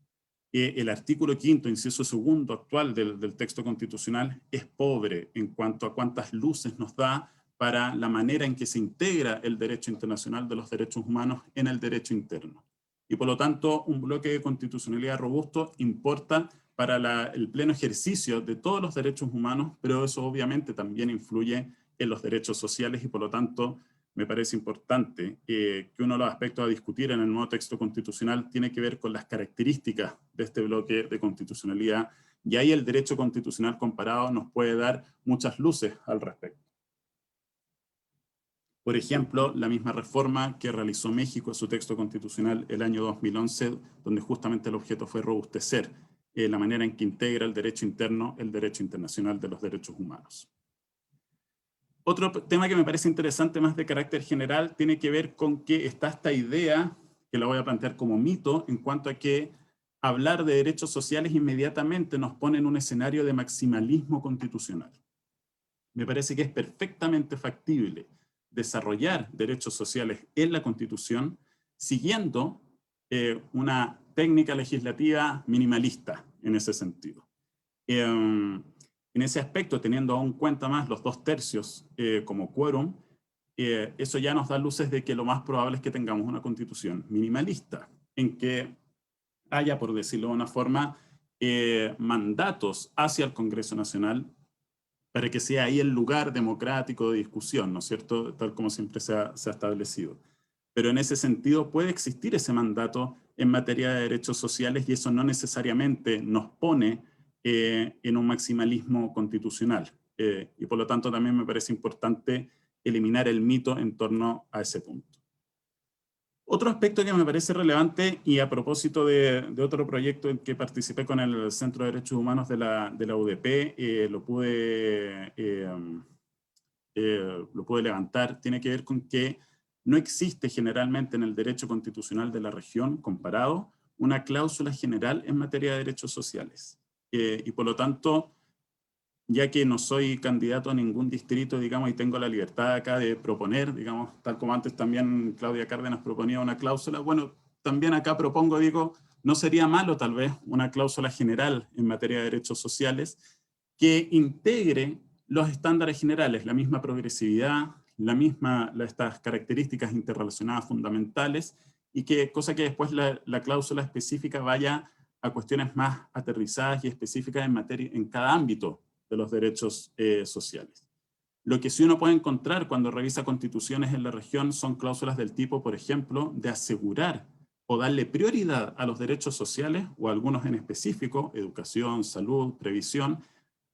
E: El artículo 5º, inciso 2 actual del texto constitucional es pobre en cuanto a cuántas luces nos da para la manera en que se integra el derecho internacional de los derechos humanos en el derecho interno. Y por lo tanto, un bloque de constitucionalidad robusto importa para el pleno ejercicio de todos los derechos humanos, pero eso obviamente también influye en los derechos sociales, y por lo tanto me parece importante que uno de los aspectos a discutir en el nuevo texto constitucional tiene que ver con las características de este bloque de constitucionalidad, y ahí el derecho constitucional comparado nos puede dar muchas luces al respecto. Por ejemplo, la misma reforma que realizó México a su texto constitucional el año 2011, donde justamente el objeto fue robustecer la manera en que integra el derecho interno, el derecho internacional de los derechos humanos. Otro tema que me parece interesante, más de carácter general, tiene que ver con que está esta idea, que la voy a plantear como mito, en cuanto a que hablar de derechos sociales inmediatamente nos pone en un escenario de maximalismo constitucional. Me parece que es perfectamente factible desarrollar derechos sociales en la Constitución siguiendo una técnica legislativa minimalista en ese sentido. En ese aspecto, teniendo aún en cuenta más los 2/3 como quórum, eso ya nos da luces de que lo más probable es que tengamos una constitución minimalista, en que haya, por decirlo de una forma, mandatos hacia el Congreso Nacional para que sea ahí el lugar democrático de discusión, ¿no es cierto?, tal como siempre se ha establecido. Pero en ese sentido puede existir ese mandato en materia de derechos sociales, y eso no necesariamente nos pone en un maximalismo constitucional. Y por lo tanto también me parece importante eliminar el mito en torno a ese punto. Otro aspecto que me parece relevante, y a propósito de otro proyecto en que participé con el Centro de Derechos Humanos de la UDP, lo pude levantar, tiene que ver con que no existe generalmente en el derecho constitucional de la región comparado una cláusula general en materia de derechos sociales. Y por lo tanto, ya que no soy candidato a ningún distrito, digamos, y tengo la libertad acá de proponer, digamos, tal como antes también Claudia Cárdenas proponía una cláusula, bueno, también acá propongo, digo, no sería malo tal vez una cláusula general en materia de derechos sociales que integre los estándares generales, la misma progresividad, estas características interrelacionadas fundamentales, y que, cosa que después la cláusula específica vaya a cuestiones más aterrizadas y específicas en cada ámbito de los derechos sociales. Lo que sí uno puede encontrar cuando revisa constituciones en la región son cláusulas del tipo, por ejemplo, de asegurar o darle prioridad a los derechos sociales, o a algunos en específico, educación, salud, previsión,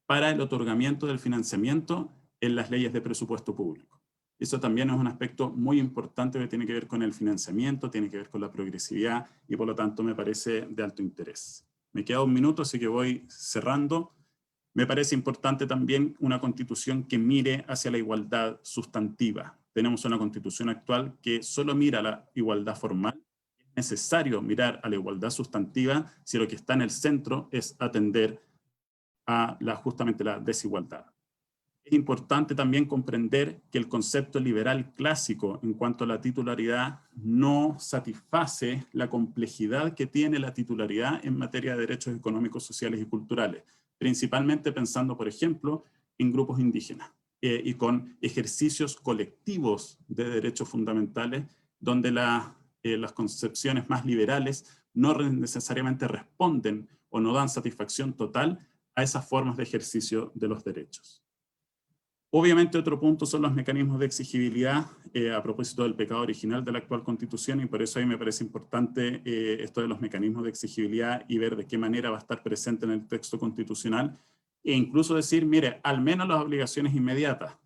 E: para el otorgamiento del financiamiento en las leyes de presupuesto público. Eso también es un aspecto muy importante que tiene que ver con el financiamiento, tiene que ver con la progresividad, y por lo tanto me parece de alto interés. Me queda 1 minuto, así que voy cerrando. Me parece importante también una constitución que mire hacia la igualdad sustantiva. Tenemos una constitución actual que solo mira la igualdad formal. Es necesario mirar a la igualdad sustantiva si lo que está en el centro es atender a justamente la desigualdad. Es importante también comprender que el concepto liberal clásico en cuanto a la titularidad no satisface la complejidad que tiene la titularidad en materia de derechos económicos, sociales y culturales, principalmente pensando, por ejemplo, en grupos indígenas y con ejercicios colectivos de derechos fundamentales, donde las concepciones más liberales no necesariamente responden o no dan satisfacción total a esas formas de ejercicio de los derechos. Obviamente otro punto son los mecanismos de exigibilidad a propósito del pecado original de la actual Constitución, y por eso ahí me parece importante esto de los mecanismos de exigibilidad y ver de qué manera va a estar presente en el texto constitucional, e incluso decir, mire, al menos las obligaciones inmediatas.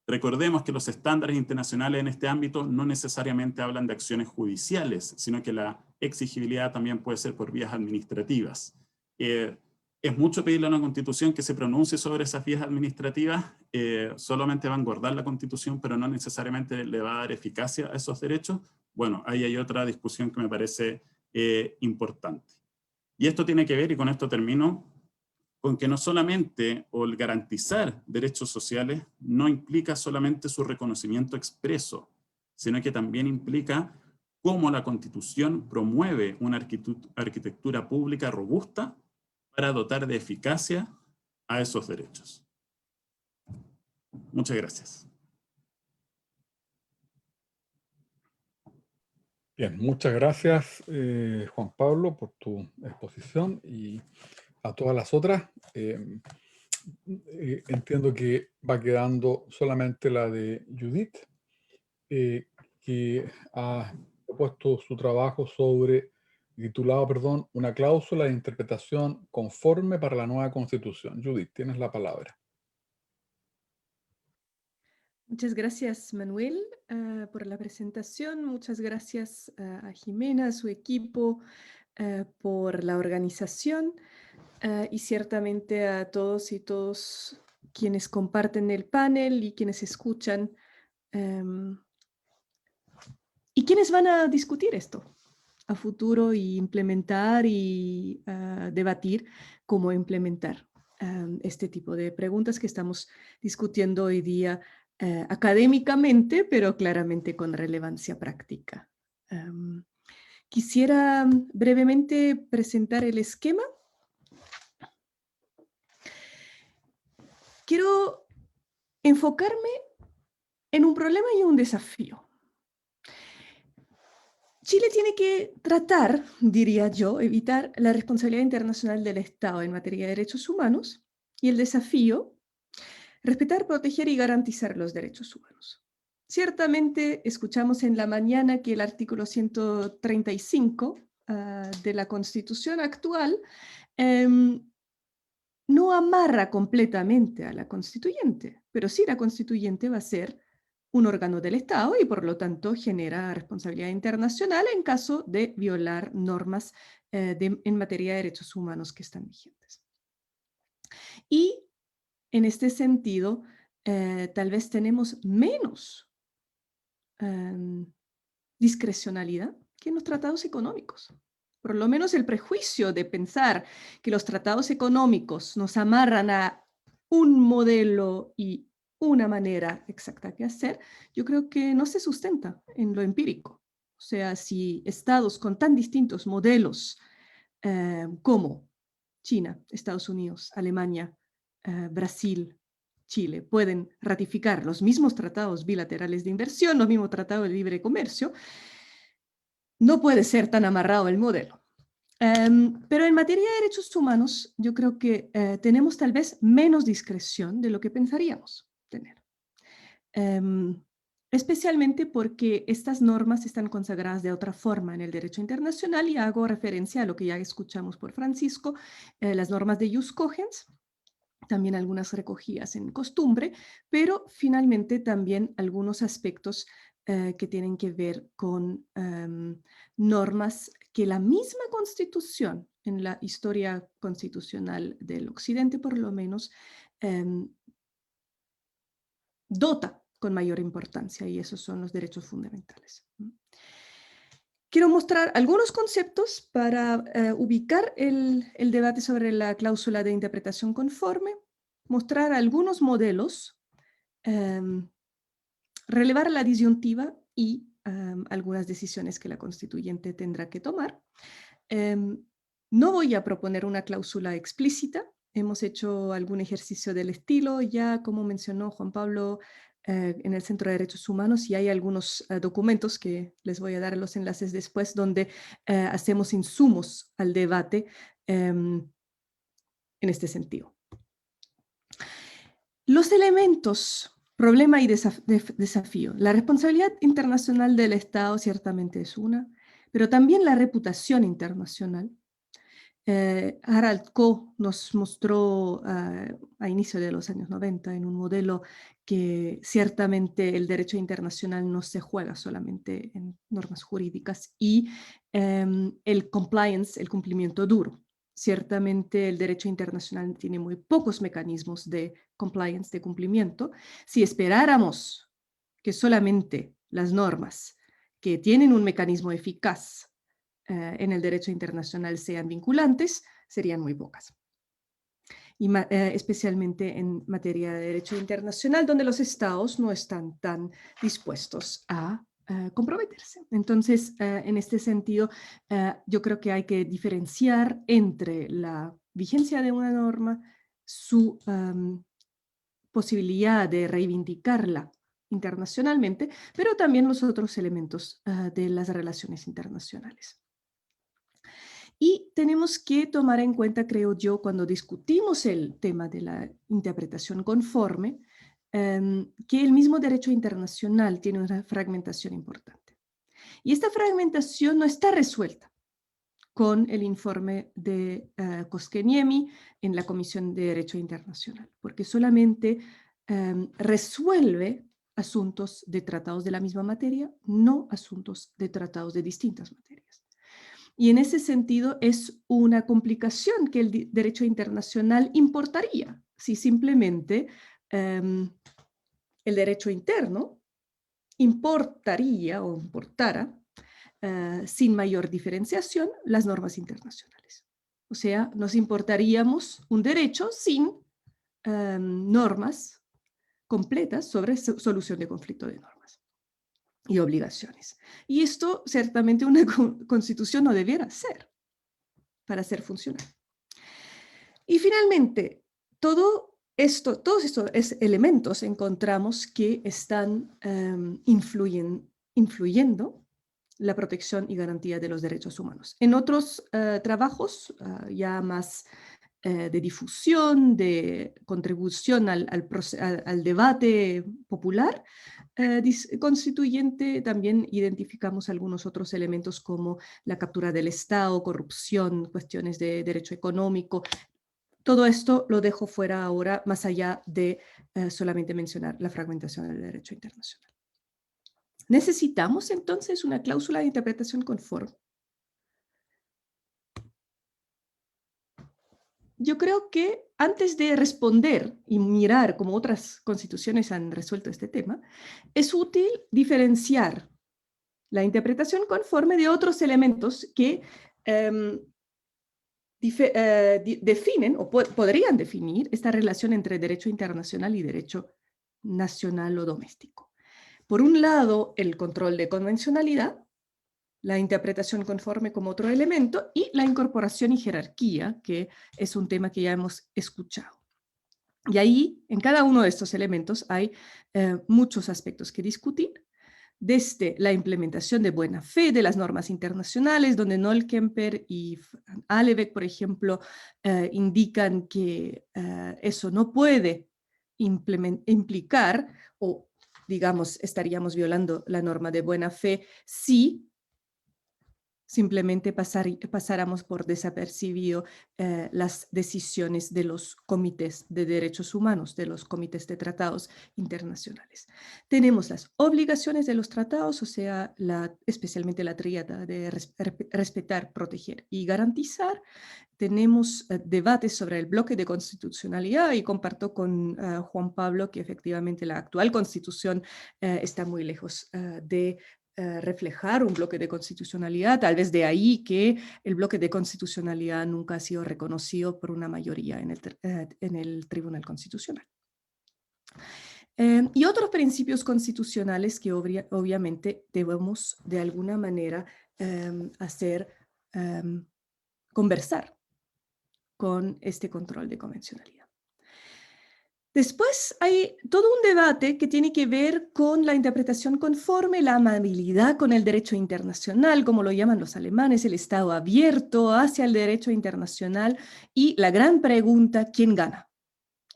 E: Recordemos que los estándares internacionales en este ámbito no necesariamente hablan de acciones judiciales, sino que la exigibilidad también puede ser por vías administrativas. Es mucho pedirle a una Constitución que se pronuncie sobre esas vías administrativas, solamente va a engordar la Constitución, pero no necesariamente le va a dar eficacia a esos derechos. Bueno, ahí hay otra discusión que me parece importante. Y esto tiene que ver, y con esto termino, con que no solamente el garantizar derechos sociales no implica solamente su reconocimiento expreso, sino que también implica cómo la Constitución promueve una arquitectura pública robusta para dotar de eficacia a esos derechos. Muchas gracias.
B: Bien, muchas gracias, Juan Pablo, por tu exposición, y a todas las otras. Entiendo que va quedando solamente la de Judith, que ha propuesto su trabajo titulado, una cláusula de interpretación conforme para la nueva Constitución. Judith, tienes la palabra.
F: Muchas gracias, Manuel, por la presentación. Muchas gracias a Jimena, a su equipo, por la organización, y ciertamente a todos y todos quienes comparten el panel y quienes escuchan, y quienes van a discutir esto a futuro y implementar y debatir cómo implementar este tipo de preguntas que estamos discutiendo hoy día académicamente, pero claramente con relevancia práctica. Quisiera brevemente presentar el esquema. Quiero enfocarme en un problema y un desafío. Chile tiene que tratar, diría yo, evitar la responsabilidad internacional del Estado en materia de derechos humanos, y el desafío, respetar, proteger y garantizar los derechos humanos. Ciertamente escuchamos en la mañana que el artículo 135 de la Constitución actual no amarra completamente a la constituyente, pero sí la constituyente va a ser un órgano del Estado y por lo tanto genera responsabilidad internacional en caso de violar normas en materia de derechos humanos que están vigentes. Y en este sentido, tal vez tenemos menos discrecionalidad que en los tratados económicos. Por lo menos el prejuicio de pensar que los tratados económicos nos amarran a un modelo y una manera exacta que hacer, yo creo que no se sustenta en lo empírico. O sea, si estados con tan distintos modelos como China, Estados Unidos, Alemania, Brasil, Chile, pueden ratificar los mismos tratados bilaterales de inversión, los mismos tratados de libre comercio, no puede ser tan amarrado el modelo. Pero en materia de derechos humanos, yo creo que tenemos tal vez menos discreción de lo que pensaríamos tener. Especialmente porque estas normas están consagradas de otra forma en el derecho internacional, y hago referencia a lo que ya escuchamos por Francisco, las normas de jus cogens, también algunas recogidas en costumbre, pero finalmente también algunos aspectos que tienen que ver con normas que la misma Constitución, en la historia constitucional del Occidente por lo menos, dota con mayor importancia, y esos son los derechos fundamentales. Quiero mostrar algunos conceptos para ubicar el debate sobre la cláusula de interpretación conforme, mostrar algunos modelos, relevar la disyuntiva y algunas decisiones que la constituyente tendrá que tomar. No voy a proponer una cláusula explícita. Hemos hecho algún ejercicio del estilo ya, como mencionó Juan Pablo, en el Centro de Derechos Humanos, y hay algunos documentos que les voy a dar los enlaces después, donde hacemos insumos al debate en este sentido. Los elementos, problema y desafío. La responsabilidad internacional del Estado ciertamente es una, pero también la reputación internacional. Harald Koh nos mostró a inicio de los años 90 en un modelo que ciertamente el derecho internacional no se juega solamente en normas jurídicas y el compliance, el cumplimiento duro. Ciertamente el derecho internacional tiene muy pocos mecanismos de compliance, de cumplimiento. Si esperáramos que solamente las normas que tienen un mecanismo eficaz en el derecho internacional sean vinculantes, serían muy pocas. Y especialmente en materia de derecho internacional, donde los estados no están tan dispuestos a comprometerse. Entonces, en este sentido, yo creo que hay que diferenciar entre la vigencia de una norma, su posibilidad de reivindicarla internacionalmente, pero también los otros elementos de las relaciones internacionales. Y tenemos que tomar en cuenta, creo yo, cuando discutimos el tema de la interpretación conforme, que el mismo derecho internacional tiene una fragmentación importante. Y esta fragmentación no está resuelta con el informe de Koskeniemi en la Comisión de Derecho Internacional, porque solamente resuelve asuntos de tratados de la misma materia, no asuntos de tratados de distintas materias. Y en ese sentido es una complicación que el derecho internacional importaría si simplemente el derecho interno importaría o importara sin mayor diferenciación las normas internacionales. O sea, nos importaríamos un derecho sin normas completas sobre solución de conflicto de normas y obligaciones. Y esto ciertamente una constitución no debiera ser para ser funcional. Y finalmente, todos estos elementos encontramos que están influyendo la protección y garantía de los derechos humanos. En otros trabajos ya más de difusión, de contribución al debate popular constituyente, también identificamos algunos otros elementos como la captura del Estado, corrupción, cuestiones de derecho económico. Todo esto lo dejo fuera ahora, más allá de solamente mencionar la fragmentación del derecho internacional. ¿Necesitamos entonces una cláusula de interpretación conforme? Yo creo que antes de responder y mirar cómo otras constituciones han resuelto este tema, es útil diferenciar la interpretación conforme de otros elementos que definen o podrían definir esta relación entre derecho internacional y derecho nacional o doméstico. Por un lado, el control de convencionalidad, la interpretación conforme como otro elemento y la incorporación y jerarquía, que es un tema que ya hemos escuchado. Y ahí, en cada uno de estos elementos, hay muchos aspectos que discutir, desde la implementación de buena fe de las normas internacionales, donde Noel Kemper y Alebeck, por ejemplo, indican que eso no puede implicar, o digamos, estaríamos violando la norma de buena fe si simplemente pasáramos por desapercibido las decisiones de los comités de derechos humanos, de los comités de tratados internacionales. Tenemos las obligaciones de los tratados, o sea, especialmente la tríada de respetar, proteger y garantizar. Tenemos debates sobre el bloque de constitucionalidad y comparto con Juan Pablo que efectivamente la actual constitución está muy lejos de reflejar un bloque de constitucionalidad, tal vez de ahí que el bloque de constitucionalidad nunca ha sido reconocido por una mayoría en el Tribunal Constitucional. Y otros principios constitucionales que obviamente debemos de alguna manera hacer conversar con este control de convencionalidad. Después hay todo un debate que tiene que ver con la interpretación conforme, la amabilidad con el derecho internacional, como lo llaman los alemanes, el Estado abierto hacia el derecho internacional y la gran pregunta, ¿quién gana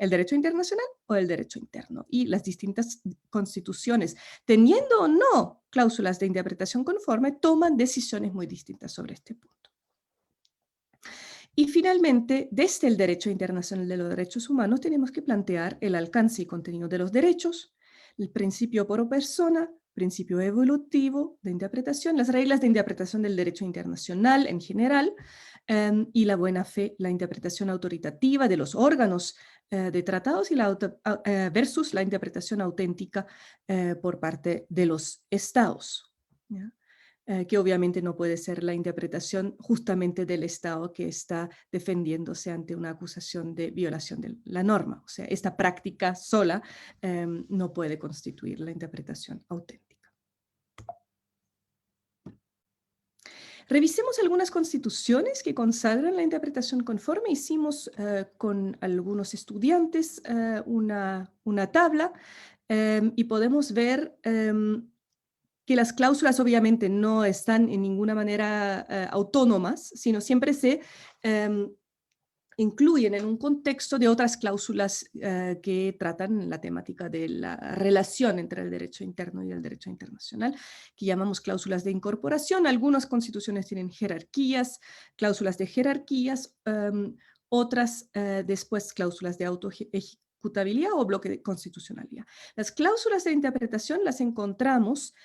F: el derecho internacional o el derecho interno. Y las distintas constituciones, teniendo o no cláusulas de interpretación conforme, toman decisiones muy distintas sobre este punto. Y finalmente, desde el derecho internacional de los derechos humanos, tenemos que plantear el alcance y contenido de los derechos, el principio pro persona, principio evolutivo de interpretación, las reglas de interpretación del derecho internacional en general, y la buena fe, la interpretación autoritativa de los órganos de tratados y versus la interpretación auténtica por parte de los estados, ¿ya? Que obviamente no puede ser la interpretación justamente del Estado que está defendiéndose ante una acusación de violación de la norma. O sea, esta práctica sola no puede constituir la interpretación auténtica. Revisemos algunas constituciones que consagran la interpretación conforme. Hicimos con algunos estudiantes una tabla y podemos ver que las cláusulas obviamente no están en ninguna manera autónomas, sino siempre se incluyen en un contexto de otras cláusulas que tratan la temática de la relación entre el derecho interno y el derecho internacional, que llamamos cláusulas de incorporación. Algunas constituciones tienen jerarquías, cláusulas de jerarquías, otras después cláusulas de autoejecutabilidad o bloque de constitucionalidad. Las cláusulas de interpretación las encontramos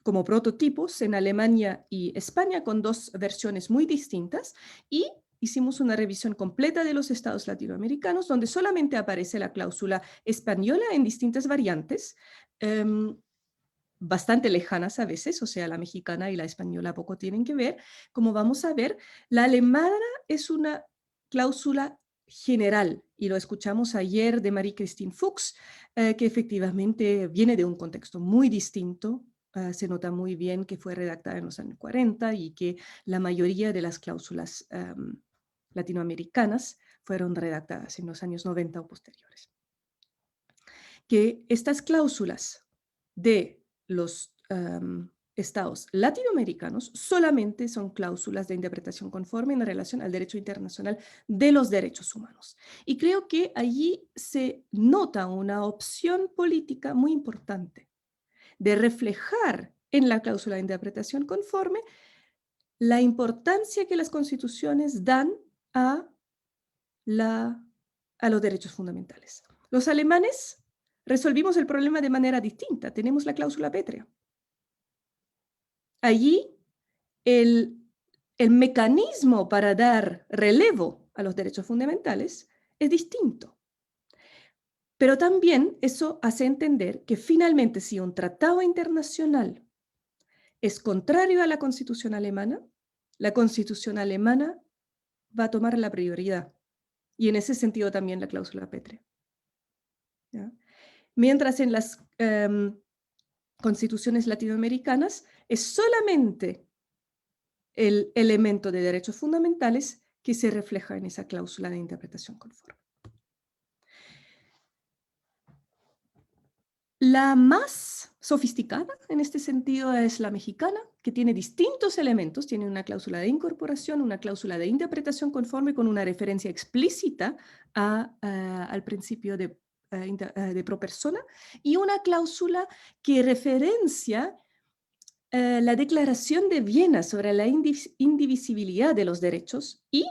F: como prototipos en Alemania y España con dos versiones muy distintas, y hicimos una revisión completa de los estados latinoamericanos donde solamente aparece la cláusula española en distintas variantes, bastante lejanas a veces, o sea, la mexicana y la española poco tienen que ver. Como vamos a ver, la alemana es una cláusula general, y lo escuchamos ayer de Marie-Christine Fuchs, que efectivamente viene de un contexto muy distinto. Se nota muy bien que fue redactada en los años 40 y que la mayoría de las cláusulas latinoamericanas fueron redactadas en los años 90 o posteriores. Que estas cláusulas de los estados latinoamericanos solamente son cláusulas de interpretación conforme en relación al derecho internacional de los derechos humanos. Y creo que allí se nota una opción política muy importante de reflejar en la cláusula de interpretación conforme la importancia que las constituciones dan a los derechos fundamentales. Los alemanes resolvimos el problema de manera distinta. Tenemos la cláusula pétrea. Allí el mecanismo para dar relevo a los derechos fundamentales es distinto. Pero también eso hace entender que finalmente si un tratado internacional es contrario a la Constitución alemana, la Constitución alemana va a tomar la prioridad. Y en ese sentido también la cláusula pétrea. ¿Ya? Mientras en las constituciones latinoamericanas es solamente el elemento de derechos fundamentales que se refleja en esa cláusula de interpretación conforme. La más sofisticada en este sentido es la mexicana, que tiene distintos elementos, tiene una cláusula de incorporación, una cláusula de interpretación conforme con una referencia explícita al principio de pro persona, y una cláusula que referencia la Declaración de Viena sobre la indivisibilidad de los derechos, y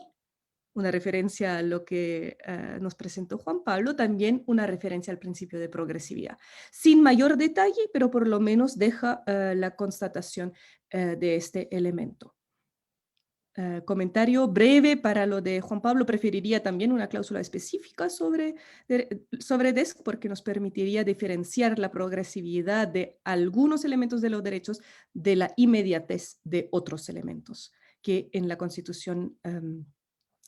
F: una referencia a lo que nos presentó Juan Pablo, también una referencia al principio de progresividad. Sin mayor detalle, pero por lo menos deja la constatación de este elemento. Comentario breve para lo de Juan Pablo: preferiría también una cláusula específica sobre DESC, porque nos permitiría diferenciar la progresividad de algunos elementos de los derechos de la inmediatez de otros elementos, que en la Constitución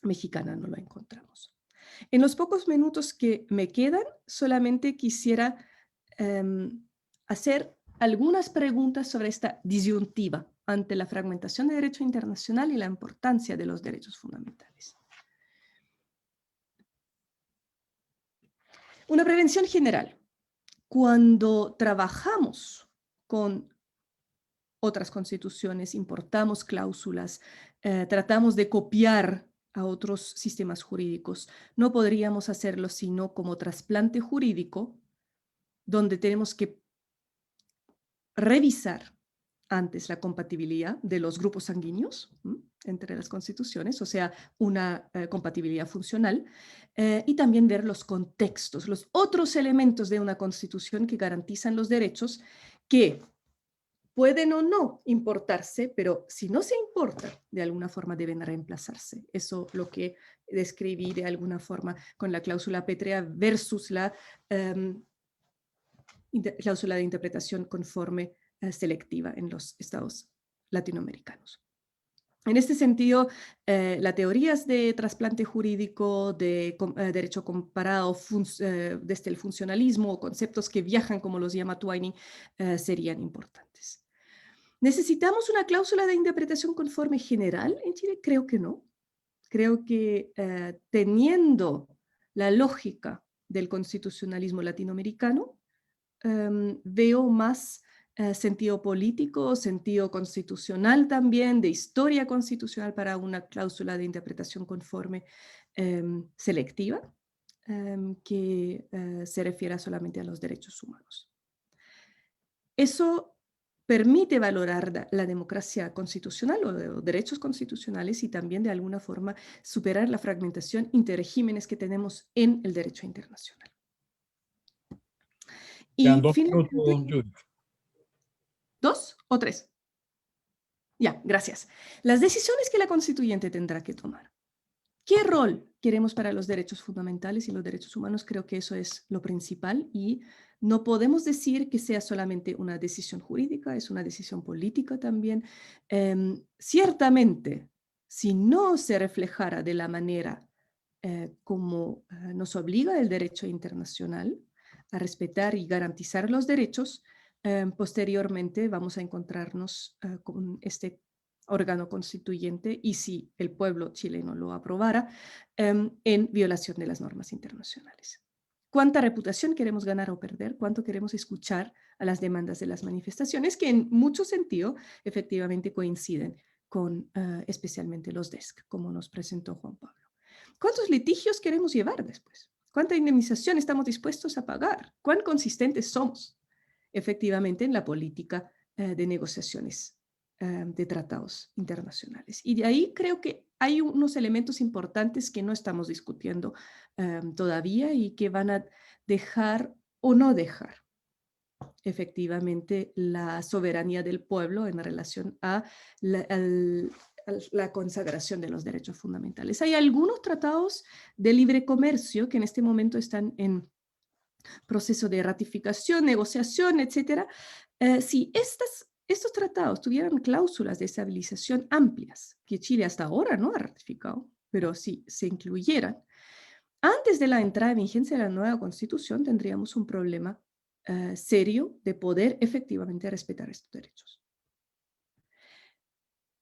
F: mexicana no lo encontramos. En los pocos minutos que me quedan, solamente quisiera hacer algunas preguntas sobre esta disyuntiva ante la fragmentación de derecho internacional y la importancia de los derechos fundamentales. Una prevención general. Cuando trabajamos con otras constituciones, importamos cláusulas, tratamos de copiar a otros sistemas jurídicos. No podríamos hacerlo sino como trasplante jurídico, donde tenemos que revisar antes la compatibilidad de los grupos sanguíneos entre las constituciones, o sea, una compatibilidad funcional, y también ver los contextos, los otros elementos de una constitución que garantizan los derechos que pueden o no importarse, pero si no se importa, de alguna forma deben reemplazarse. Eso lo que describí de alguna forma con la cláusula pétrea versus la cláusula de interpretación conforme selectiva en los estados latinoamericanos. En este sentido, las teorías de trasplante jurídico, de derecho comparado desde el funcionalismo, o conceptos que viajan, como los llama Twining, serían importantes. ¿Necesitamos una cláusula de interpretación conforme general en Chile? Creo que no. Creo que teniendo la lógica del constitucionalismo latinoamericano, veo más sentido político, sentido constitucional también, de historia constitucional para una cláusula de interpretación conforme selectiva, que se refiera solamente a los derechos humanos. Eso permite valorar la democracia constitucional o los derechos constitucionales y también de alguna forma superar la fragmentación interregímenes que tenemos en el derecho internacional.
B: Quedan
F: Y
B: 2
F: finalmente,
B: minutos, Judith.
F: ¿2 o 3? Ya, gracias. Las decisiones que la constituyente tendrá que tomar. ¿Qué rol queremos para los derechos fundamentales y los derechos humanos? Creo que eso es lo principal y no podemos decir que sea solamente una decisión jurídica, es una decisión política también. Ciertamente, si no se reflejara de la manera como nos obliga el derecho internacional a respetar y garantizar los derechos, posteriormente vamos a encontrarnos con este órgano constituyente y si el pueblo chileno lo aprobara, en violación de las normas internacionales. ¿Cuánta reputación queremos ganar o perder? ¿Cuánto queremos escuchar a las demandas de las manifestaciones que en mucho sentido efectivamente coinciden con especialmente los DESC, como nos presentó Juan Pablo? ¿Cuántos litigios queremos llevar después? ¿Cuánta indemnización estamos dispuestos a pagar? ¿Cuán consistentes somos efectivamente en la política de negociaciones de tratados internacionales? Y de ahí creo que hay unos elementos importantes que no estamos discutiendo todavía y que van a dejar o no dejar efectivamente la soberanía del pueblo en relación a la consagración de los derechos fundamentales. Hay algunos tratados de libre comercio que en este momento están en proceso de ratificación, negociación, etc. Si estos tratados tuvieran cláusulas de estabilización amplias, que Chile hasta ahora no ha ratificado, pero si se incluyeran, antes de la entrada en vigencia de la nueva Constitución tendríamos un problema serio de poder efectivamente respetar estos derechos.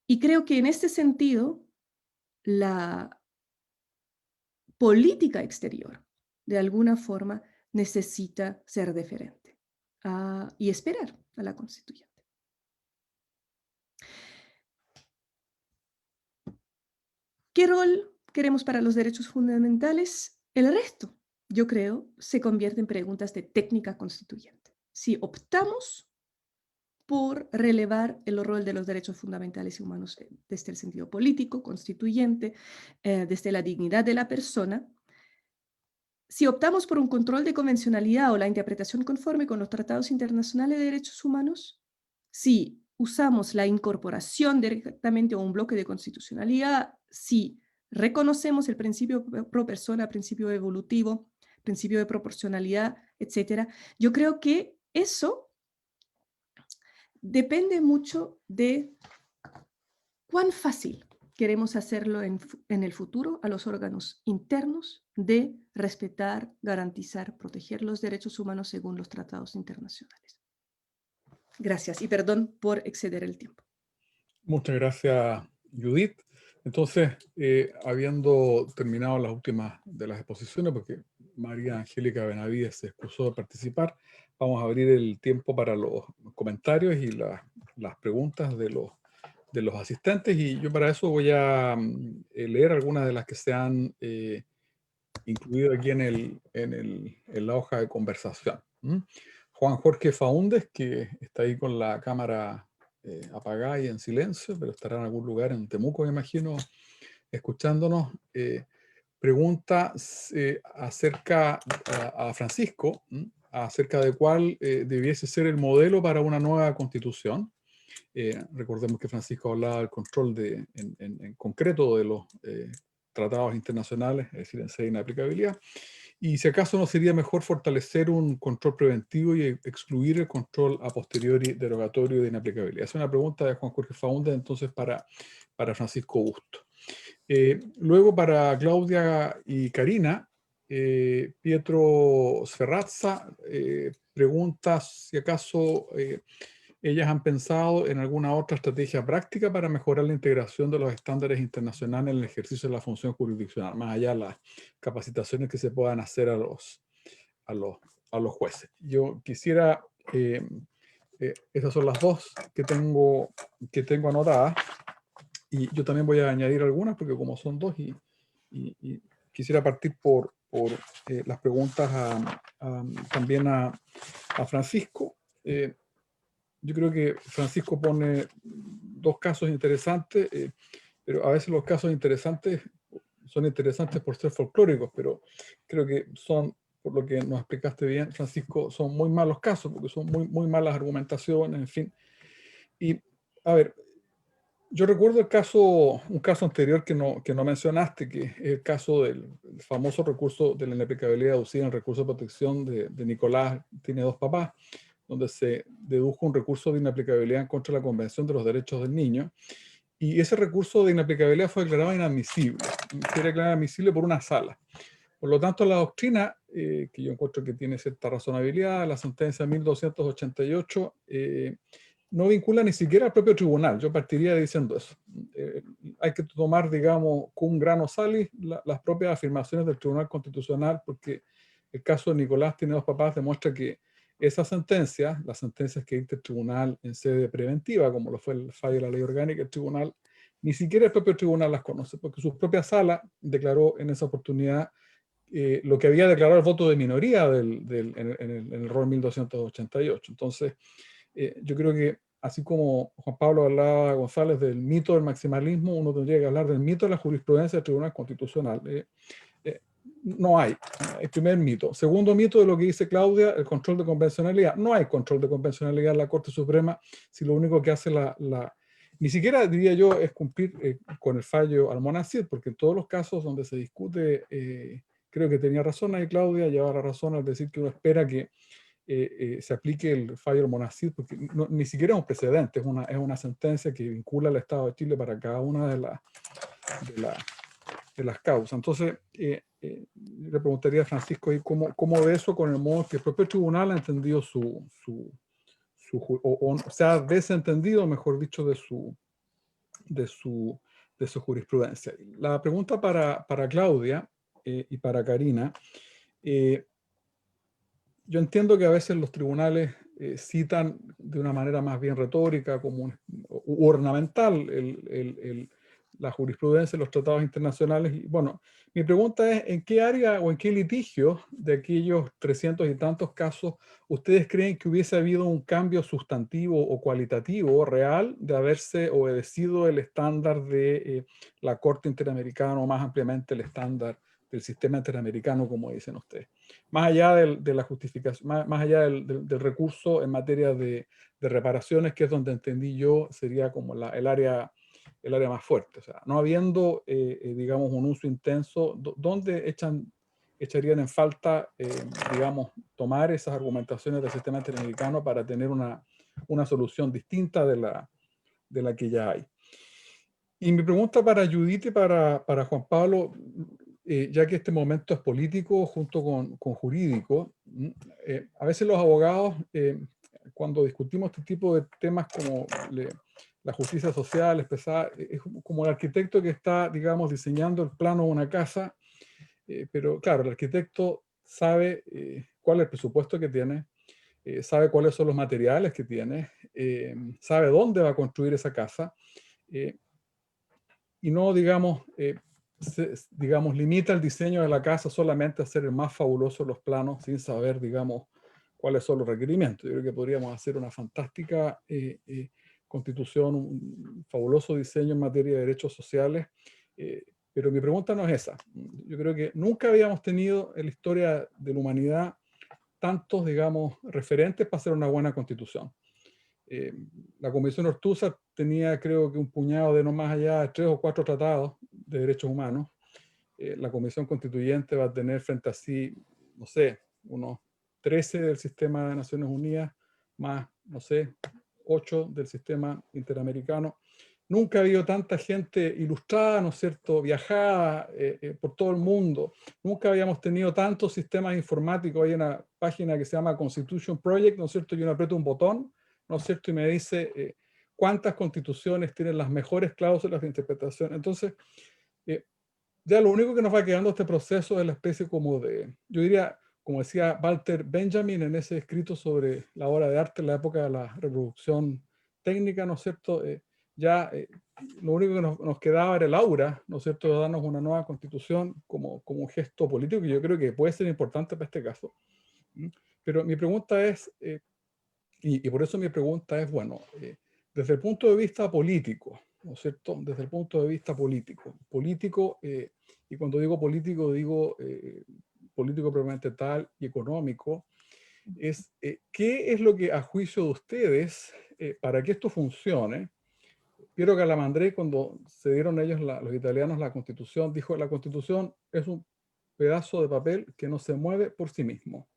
F: Y creo que en este sentido, la política exterior, de alguna forma, necesita ser deferente y esperar a la constituyente. ¿Qué rol queremos para los derechos fundamentales? El resto, yo creo, se convierte en preguntas de técnica constituyente. Si optamos por relevar el rol de los derechos fundamentales y humanos desde el sentido político, constituyente, desde la dignidad de la persona, si optamos por un control de convencionalidad o la interpretación conforme con los tratados internacionales de derechos humanos, si usamos la incorporación directamente a un bloque de constitucionalidad, si reconocemos el principio pro persona, principio evolutivo, principio de proporcionalidad, etc., yo creo que eso depende mucho de cuán fácil queremos hacerlo en el futuro a los órganos internos de respetar, garantizar, proteger los derechos humanos según los tratados internacionales. Gracias y perdón por exceder el tiempo.
B: Muchas gracias, Judith. Entonces, habiendo terminado las últimas de las exposiciones, porque María Angélica Benavides se excusó de participar, vamos a abrir el tiempo para los comentarios y las preguntas de los asistentes, y yo para eso voy a leer algunas de las que se han incluido aquí en la hoja de conversación. Juan Jorge Faúndez, que está ahí con la cámara apagada y en silencio, pero estará en algún lugar en Temuco, me imagino, escuchándonos, pregunta acerca a Francisco, acerca de cuál debiese ser el modelo para una nueva constitución. Recordemos que Francisco hablaba del control en concreto de los tratados internacionales, es decir, en sede de inaplicabilidad, y si acaso no sería mejor fortalecer un control preventivo y excluir el control a posteriori derogatorio de inaplicabilidad. Es una pregunta de Juan Jorge Faúndez, entonces para Francisco Busto. Luego para Claudia y Karina, Pietro Sferrazza pregunta si acaso ellas han pensado en alguna otra estrategia práctica para mejorar la integración de los estándares internacionales en el ejercicio de la función jurisdiccional, más allá de las capacitaciones que se puedan hacer a los jueces. Yo quisiera, esas son las dos que tengo anotadas, y yo también voy a añadir algunas porque como son dos, y quisiera partir por las preguntas también a Francisco. Yo creo que Francisco pone dos casos interesantes, pero a veces los casos interesantes son interesantes por ser folclóricos, pero creo que son, por lo que nos explicaste bien, Francisco, son muy malos casos, porque son muy, muy malas argumentaciones, en fin. Y, a ver, yo recuerdo un caso anterior que no mencionaste, que es el caso del famoso recurso de la inaplicabilidad deducida en el recurso de protección de Nicolás, tiene dos papás, donde se dedujo un recurso de inaplicabilidad en contra de la Convención de los Derechos del Niño, y ese recurso de inaplicabilidad fue declarado inadmisible. Fue declarado inadmisible por una sala. Por lo tanto, la doctrina, que yo encuentro que tiene cierta razonabilidad, la sentencia 1288, no vincula ni siquiera al propio tribunal. Yo partiría diciendo eso. Hay que tomar, digamos, con un grano salis las propias afirmaciones del Tribunal Constitucional, porque el caso de Nicolás tiene dos papás demuestra que esa sentencia, las sentencias que dicta el tribunal en sede preventiva, como lo fue el fallo de la ley orgánica, el tribunal, ni siquiera el propio tribunal las conoce, porque su propia sala declaró en esa oportunidad lo que había declarado el voto de minoría en el ROR 1288. Entonces, yo creo que así como Juan Pablo hablaba, González, del mito del maximalismo, uno tendría que hablar del mito de la jurisprudencia del Tribunal Constitucional. No hay. El primer mito. Segundo mito de lo que dice Claudia, el control de convencionalidad. No hay control de convencionalidad en la Corte Suprema si lo único que hace ni siquiera diría yo es cumplir con el fallo Almonacid, porque en todos los casos donde se discute, creo que tenía razón ahí Claudia, lleva la razón al decir que uno espera que se aplique el fallo Almonacid, porque ni siquiera es un precedente, es una sentencia que vincula al Estado de Chile para cada una de las causas. Entonces, le preguntaría a Francisco ahí cómo ve eso con el modo que el propio tribunal ha entendido o se ha desentendido, mejor dicho, de su jurisprudencia. La pregunta para Claudia y para Karina, yo entiendo que a veces los tribunales citan de una manera más bien retórica como ornamental la jurisprudencia de los tratados internacionales. Y bueno, mi pregunta es, ¿en qué área o en qué litigio de aquellos 300 y tantos casos ustedes creen que hubiese habido un cambio sustantivo o cualitativo real de haberse obedecido el estándar de la Corte Interamericana, o más ampliamente el estándar del sistema interamericano, como dicen ustedes? Más allá de la justificación, más allá del recurso en materia de reparaciones, que es donde entendí yo sería como el área más fuerte. O sea, no habiendo, digamos, un uso intenso, ¿dónde echarían en falta, digamos, tomar esas argumentaciones del sistema interamericano para tener una solución distinta de la que ya hay? Y mi pregunta para Judith y para Juan Pablo, ya que este momento es político junto con jurídico, a veces los abogados, cuando discutimos este tipo de temas como la justicia social, es como el arquitecto que está, digamos, diseñando el plano de una casa, pero claro, el arquitecto sabe cuál es el presupuesto que tiene, sabe cuáles son los materiales que tiene, sabe dónde va a construir esa casa, y no, digamos, digamos, limita el diseño de la casa solamente a hacer el más fabuloso de los planos sin saber, digamos, cuáles son los requerimientos. Yo creo que podríamos hacer una fantástica constitución, un fabuloso diseño en materia de derechos sociales, pero mi pregunta no es esa. Yo creo que nunca habíamos tenido en la historia de la humanidad tantos, digamos, referentes para hacer una buena constitución. La Comisión Ortúzar tenía, creo que, un puñado de no más allá de 3 o 4 tratados de derechos humanos. La Comisión Constituyente va a tener frente a sí, no sé, unos 13 del sistema de Naciones Unidas, más, no sé, 8 del sistema interamericano. Nunca ha habido tanta gente ilustrada, ¿no es cierto?, viajada por todo el mundo. Nunca habíamos tenido tantos sistemas informáticos. Hay una página que se llama Constitution Project, ¿no es cierto?, y uno aprieta un botón, ¿no es cierto?, y me dice cuántas constituciones tienen las mejores cláusulas de interpretación. Entonces, ya lo único que nos va quedando este proceso es la especie como de, yo diría, como decía Walter Benjamin en ese escrito sobre la obra de arte en la época de la reproducción técnica, ¿no es cierto?, lo único que nos quedaba era el aura, ¿no es cierto?, de darnos una nueva constitución como un gesto político que yo creo que puede ser importante para este caso. Pero mi pregunta es, y por eso mi pregunta es, bueno, desde el punto de vista político, ¿no es cierto?, desde el punto de vista político, y cuando digo político propiamente tal y económico, es qué es lo que a juicio de ustedes, para que esto funcione. Piero Calamandré, cuando se dieron ellos, los italianos, la Constitución, dijo: la Constitución es un pedazo de papel que no se mueve por sí mismo.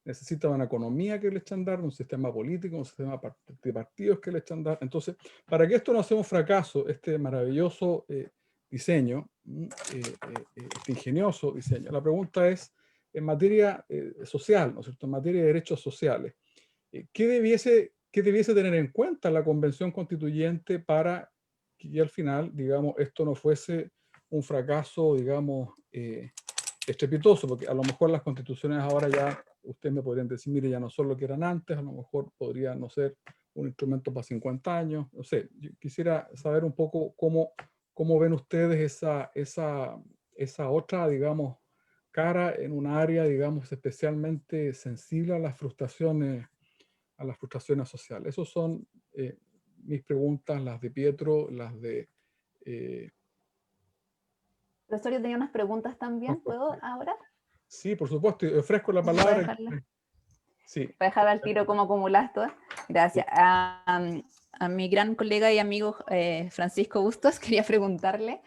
B: Necesita una economía que le echan a dar, un sistema político, un sistema de partidos que le echan a dar. Entonces, para que esto no sea un fracaso, este maravilloso diseño, este ingenioso diseño, la pregunta es, en materia social, ¿no es cierto?, en materia de derechos sociales, ¿qué debiese tener en cuenta la Convención Constituyente para que al final, digamos, esto no fuese un fracaso, digamos, estrepitoso? Porque a lo mejor las constituciones ahora ya, ustedes me podrían decir, mire, ya no son lo que eran antes, a lo mejor podría no ser un instrumento para 50 años, no sé. Yo quisiera saber un poco cómo ven ustedes esa otra, digamos, cara en un área, digamos, especialmente sensible a las frustraciones sociales. Esas son mis preguntas, las de Pietro, las de...
G: Profesor, yo tenía unas preguntas también, ¿puedo ahora?
B: Sí, por supuesto, y ofrezco la
G: ¿Puedo
B: palabra.
G: dejarla?
B: Sí.
G: Para dejar al tiro cómo acumulas todas. Gracias. A mi gran colega y amigo Francisco Bustos quería preguntarle,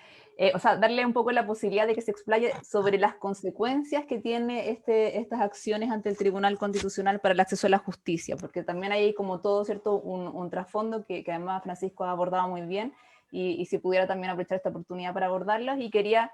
G: o sea, darle un poco la posibilidad de que se explaye sobre las consecuencias que tiene estas acciones ante el Tribunal Constitucional para el acceso a la justicia, porque también hay como todo, ¿cierto?, un trasfondo que además Francisco ha abordado muy bien, y si pudiera también aprovechar esta oportunidad para abordarlos, y quería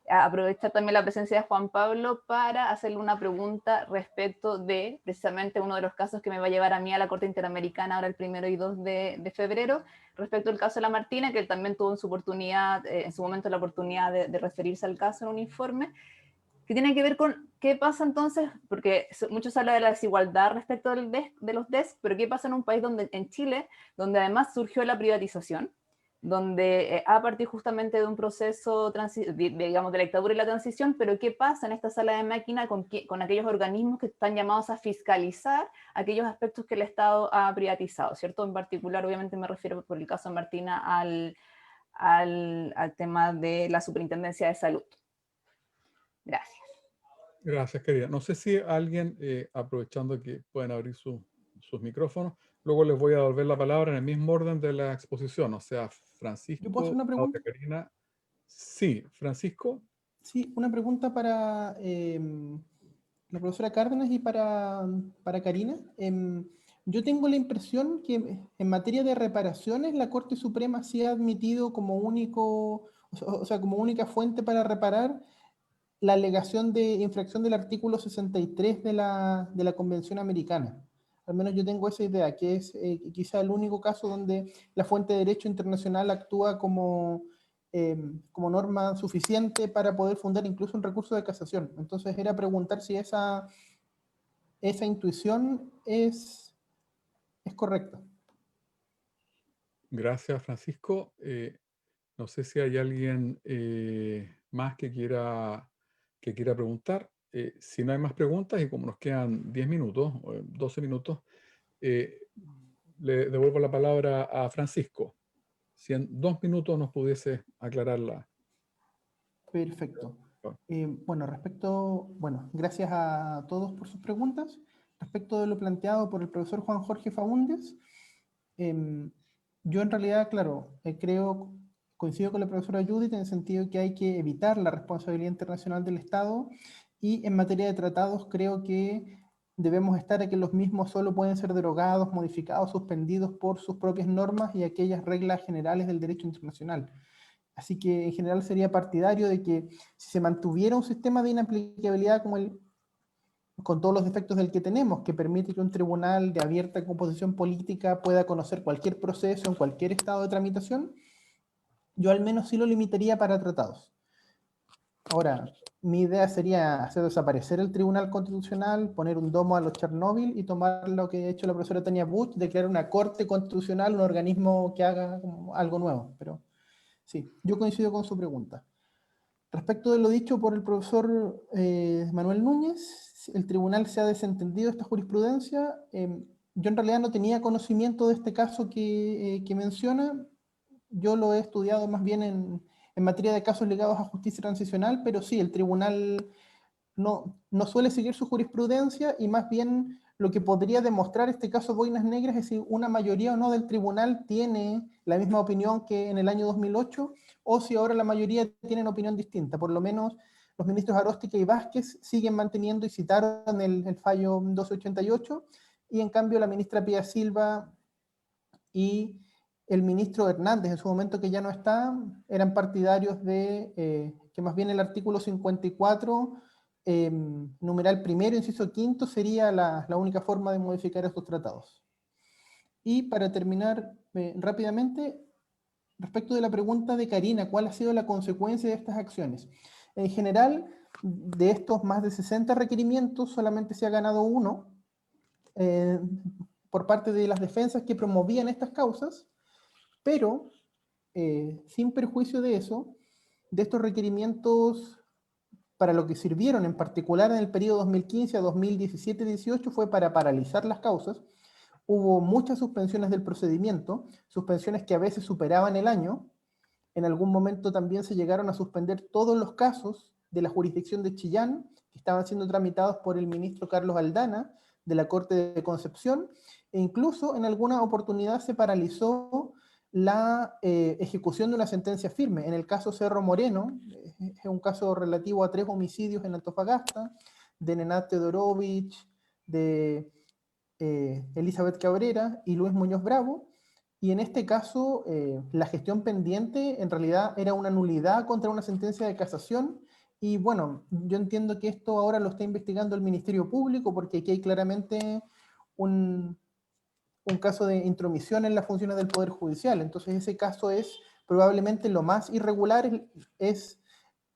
G: aprovechar también la presencia de Juan Pablo para hacerle una pregunta respecto de precisamente uno de los casos que me va a llevar a mí a la Corte Interamericana ahora el 1 y 2 de febrero, respecto al caso de la Martina, que él también tuvo en su oportunidad, en su momento la oportunidad de referirse al caso en un informe, que tiene que ver con qué pasa entonces, porque mucho se habla de la desigualdad respecto de los DES, pero qué pasa en un país donde, en Chile, donde además surgió la privatización, donde a partir justamente de un proceso, digamos, de la dictadura y la transición, pero ¿qué pasa en esta sala de máquina con aquellos organismos que están llamados a fiscalizar aquellos aspectos que el Estado ha privatizado, ¿cierto? En particular, obviamente me refiero por el caso de Martina al tema de la Superintendencia de Salud. Gracias.
B: Gracias, querida. No sé si alguien, aprovechando que pueden abrir sus micrófonos, luego les voy a devolver la palabra en el mismo orden de la exposición, o sea, Francisco,
C: ¿Yo puedo hacer una pregunta?
B: Claudia, Karina. Sí, Francisco.
C: Sí, una pregunta para la profesora Cárdenas y para Karina. Yo tengo la impresión que en materia de reparaciones la Corte Suprema sí ha admitido como único, o sea, como única fuente para reparar la alegación de infracción del artículo 63 de la Convención Americana. Al menos yo tengo esa idea, que es quizá el único caso donde la fuente de derecho internacional actúa como norma suficiente para poder fundar incluso un recurso de casación. Entonces era preguntar si esa intuición es correcta.
B: Gracias, Francisco. No sé si hay alguien más que quiera preguntar. Si no hay más preguntas, y como nos quedan 10 minutos, 12 minutos, le devuelvo la palabra a Francisco. Si en 2 minutos nos pudiese aclararla.
C: Perfecto. Bueno, gracias a todos por sus preguntas. Respecto de lo planteado por el profesor Juan Jorge Faúndez, yo en realidad, claro, coincido con la profesora Judith en el sentido que hay que evitar la responsabilidad internacional del Estado, y en materia de tratados creo que debemos estar a que los mismos solo pueden ser derogados, modificados, suspendidos por sus propias normas y aquellas reglas generales del derecho internacional. Así que en general sería partidario de que si se mantuviera un sistema de inaplicabilidad con todos los defectos del que tenemos, que permite que un tribunal de abierta composición política pueda conocer cualquier proceso en cualquier estado de tramitación, yo al menos sí lo limitaría para tratados. Ahora, mi idea sería hacer desaparecer el Tribunal Constitucional, poner un domo a los Chernóbil y tomar lo que ha hecho la profesora Tania Bush, de crear una corte constitucional, un organismo que haga algo nuevo. Pero sí, yo coincido con su pregunta. Respecto de lo dicho por el profesor Manuel Núñez, el tribunal se ha desentendido de esta jurisprudencia. Yo en realidad no tenía conocimiento de este caso que menciona. Yo lo he estudiado más bien en materia de casos ligados a justicia transicional, pero sí, el tribunal no suele seguir su jurisprudencia, y más bien lo que podría demostrar este caso Boinas Negras es si una mayoría o no del tribunal tiene la misma opinión que en el año 2008, o si ahora la mayoría tienen opinión distinta. Por lo menos los ministros Aróstica y Vázquez siguen manteniendo y citaron el fallo 1288, y en cambio la ministra Pía Silva y el ministro Hernández, en su momento que ya no está, eran partidarios de que más bien el artículo 54, numeral primero, inciso quinto, sería la única forma de modificar estos tratados. Y para terminar rápidamente, respecto de la pregunta de Karina, ¿cuál ha sido la consecuencia de estas acciones? En general, de estos más de 60 requerimientos, solamente se ha ganado uno por parte de las defensas que promovían estas causas, pero sin perjuicio de eso, de estos requerimientos, para lo que sirvieron en particular en el periodo 2015 a 2017-18 fue para paralizar las causas. Hubo muchas suspensiones del procedimiento, suspensiones que a veces superaban el año. En algún momento también se llegaron a suspender todos los casos de la jurisdicción de Chillán, que estaban siendo tramitados por el ministro Carlos Aldana, de la Corte de Concepción, e incluso en alguna oportunidad se paralizó la ejecución de una sentencia firme. En el caso Cerro Moreno, es un caso relativo a 3 homicidios en Antofagasta, de Nenad Teodorovich, de Elizabeth Cabrera y Luis Muñoz Bravo, y en este caso la gestión pendiente en realidad era una nulidad contra una sentencia de casación. Y bueno, yo entiendo que esto ahora lo está investigando el Ministerio Público, porque aquí hay claramente un caso de intromisión en las funciones del Poder Judicial. Entonces ese caso es probablemente lo más irregular, es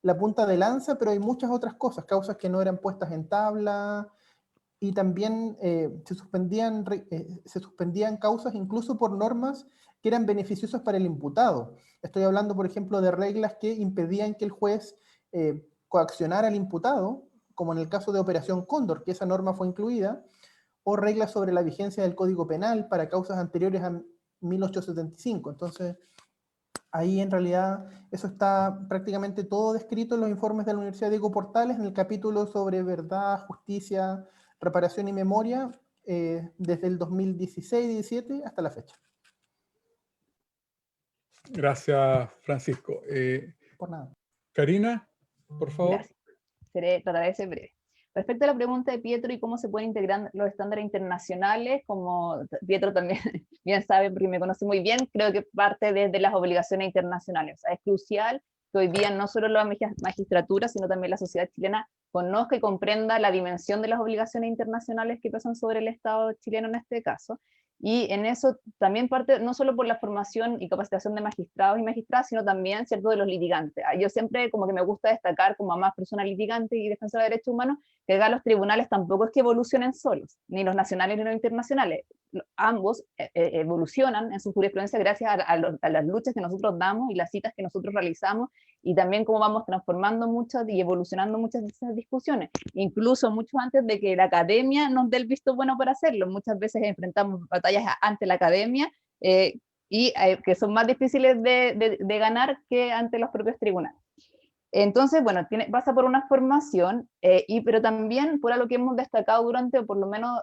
C: la punta de lanza, pero hay muchas otras cosas, causas que no eran puestas en tabla, y también se suspendían causas incluso por normas que eran beneficiosas para el imputado. Estoy hablando, por ejemplo, de reglas que impedían que el juez coaccionara al imputado, como en el caso de Operación Cóndor, que esa norma fue incluida, o reglas sobre la vigencia del Código Penal para causas anteriores a 1875. Entonces, ahí en realidad eso está prácticamente todo descrito en los informes de la Universidad Diego Portales, en el capítulo sobre verdad, justicia, reparación y memoria, desde el 2016-17 hasta la fecha.
B: Gracias, Francisco.
C: Por nada.
B: Karina, por favor.
G: Gracias. Trataré de ser breve. Respecto a la pregunta de Pietro y cómo se pueden integrar los estándares internacionales, como Pietro también bien sabe, porque me conoce muy bien, creo que parte desde las obligaciones internacionales. O sea, es crucial que hoy día no solo la magistratura, sino también la sociedad chilena conozca y comprenda la dimensión de las obligaciones internacionales que pesan sobre el Estado chileno en este caso. Y en eso también parte, no solo por la formación y capacitación de magistrados y magistradas, sino también, ¿cierto?, de los litigantes. Yo siempre como que me gusta destacar como a más persona litigante y defensora de derechos humanos, que acá los tribunales tampoco es que evolucionen solos, ni los nacionales ni los internacionales. Ambos evolucionan en su jurisprudencia gracias a las luchas que nosotros damos y las citas que nosotros realizamos, y también cómo vamos transformando muchas y evolucionando muchas de esas discusiones, incluso mucho antes de que la academia nos dé el visto bueno para hacerlo. Muchas veces enfrentamos batallas ante la academia que son más difíciles de ganar que ante los propios tribunales. Entonces, bueno, pasa por una formación, pero también por algo que hemos destacado durante, o por lo menos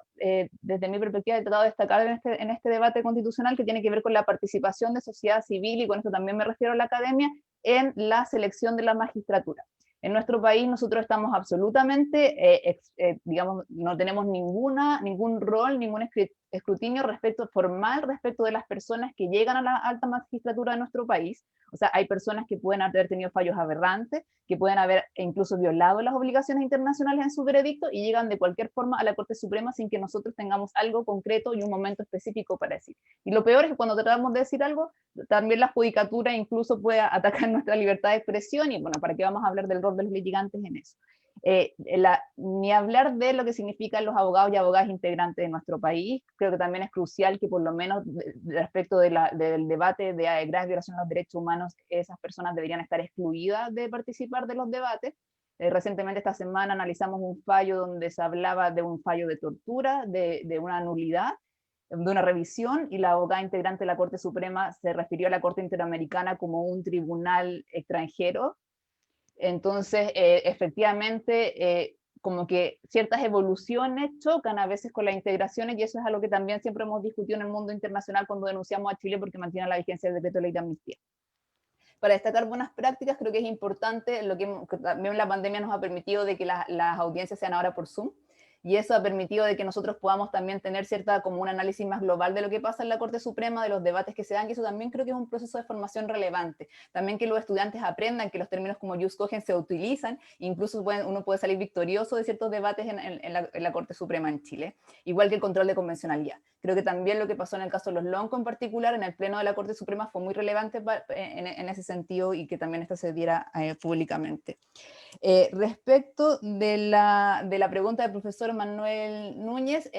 G: desde mi perspectiva he tratado de destacar en este debate constitucional, que tiene que ver con la participación de sociedad civil, y con esto también me refiero a la academia, en la selección de la magistratura. En nuestro país nosotros estamos absolutamente, digamos, no tenemos ningún rol, ningún escrutinio formal respecto de las personas que llegan a la alta magistratura de nuestro país. O sea, hay personas que pueden haber tenido fallos aberrantes, que pueden haber incluso violado las obligaciones internacionales en su veredicto, y llegan de cualquier forma a la Corte Suprema sin que nosotros tengamos algo concreto y un momento específico para decir. Y lo peor es que cuando tratamos de decir algo, también la judicatura incluso puede atacar nuestra libertad de expresión, y bueno, ¿para qué vamos a hablar del rol de los litigantes en eso? Ni hablar de lo que significan los abogados y abogadas integrantes de nuestro país. Creo que también es crucial que por lo menos respecto del debate de graves violaciones a los derechos humanos, esas personas deberían estar excluidas de participar de los debates. Recientemente esta semana analizamos un fallo donde se hablaba de un fallo de tortura, de una nulidad, de una revisión, y la abogada integrante de la Corte Suprema se refirió a la Corte Interamericana como un tribunal extranjero. Entonces, efectivamente, como que ciertas evoluciones chocan a veces con las integraciones, y eso es algo que también siempre hemos discutido en el mundo internacional cuando denunciamos a Chile porque mantiene la vigencia del decreto de ley de amnistía. Para destacar buenas prácticas, creo que es importante lo que también la pandemia nos ha permitido, de que las audiencias sean ahora por Zoom, y eso ha permitido de que nosotros podamos también tener como un análisis más global de lo que pasa en la Corte Suprema, de los debates que se dan, y eso también creo que es un proceso de formación relevante. También que los estudiantes aprendan que los términos como jus cogens se utilizan, incluso uno puede salir victorioso de ciertos debates en la Corte Suprema en Chile, igual que el control de convencionalidad. Creo que también lo que pasó en el caso de los Lonco en particular, en el Pleno de la Corte Suprema, fue muy relevante en ese sentido, y que también esto se diera públicamente. Respecto de la pregunta del profesor Manuel Núñez,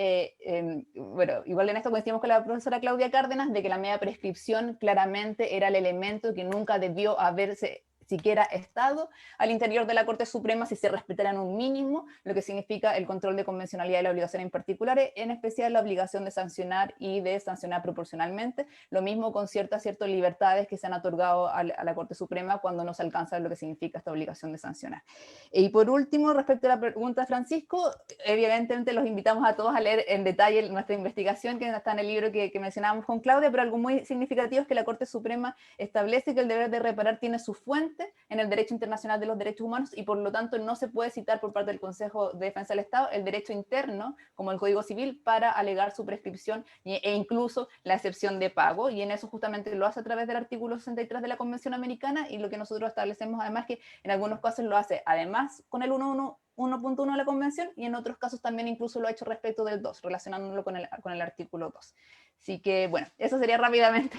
G: bueno, igual en esto coincidimos con la profesora Claudia Cárdenas, de que la media prescripción claramente era el elemento que nunca debió haberse siquiera estado al interior de la Corte Suprema si se respetaran un mínimo, lo que significa el control de convencionalidad y la obligación en particulares, en especial la obligación de sancionar y de sancionar proporcionalmente, lo mismo con ciertas libertades que se han otorgado a la Corte Suprema cuando no se alcanza lo que significa esta obligación de sancionar. Y por último, respecto a la pregunta de Francisco, evidentemente los invitamos a todos a leer en detalle nuestra investigación, que está en el libro que mencionábamos con Claudia, pero algo muy significativo es que la Corte Suprema establece que el deber de reparar tiene su fuente en el derecho internacional de los derechos humanos, y por lo tanto no se puede citar por parte del Consejo de Defensa del Estado el derecho interno, como el Código Civil, para alegar su prescripción e incluso la excepción de pago, y en eso justamente lo hace a través del artículo 63 de la Convención Americana, y lo que nosotros establecemos además que en algunos casos lo hace además con el 1.1 de la Convención, y en otros casos también incluso lo ha hecho respecto del 2, relacionándolo con el artículo 2. Así que bueno, eso sería rápidamente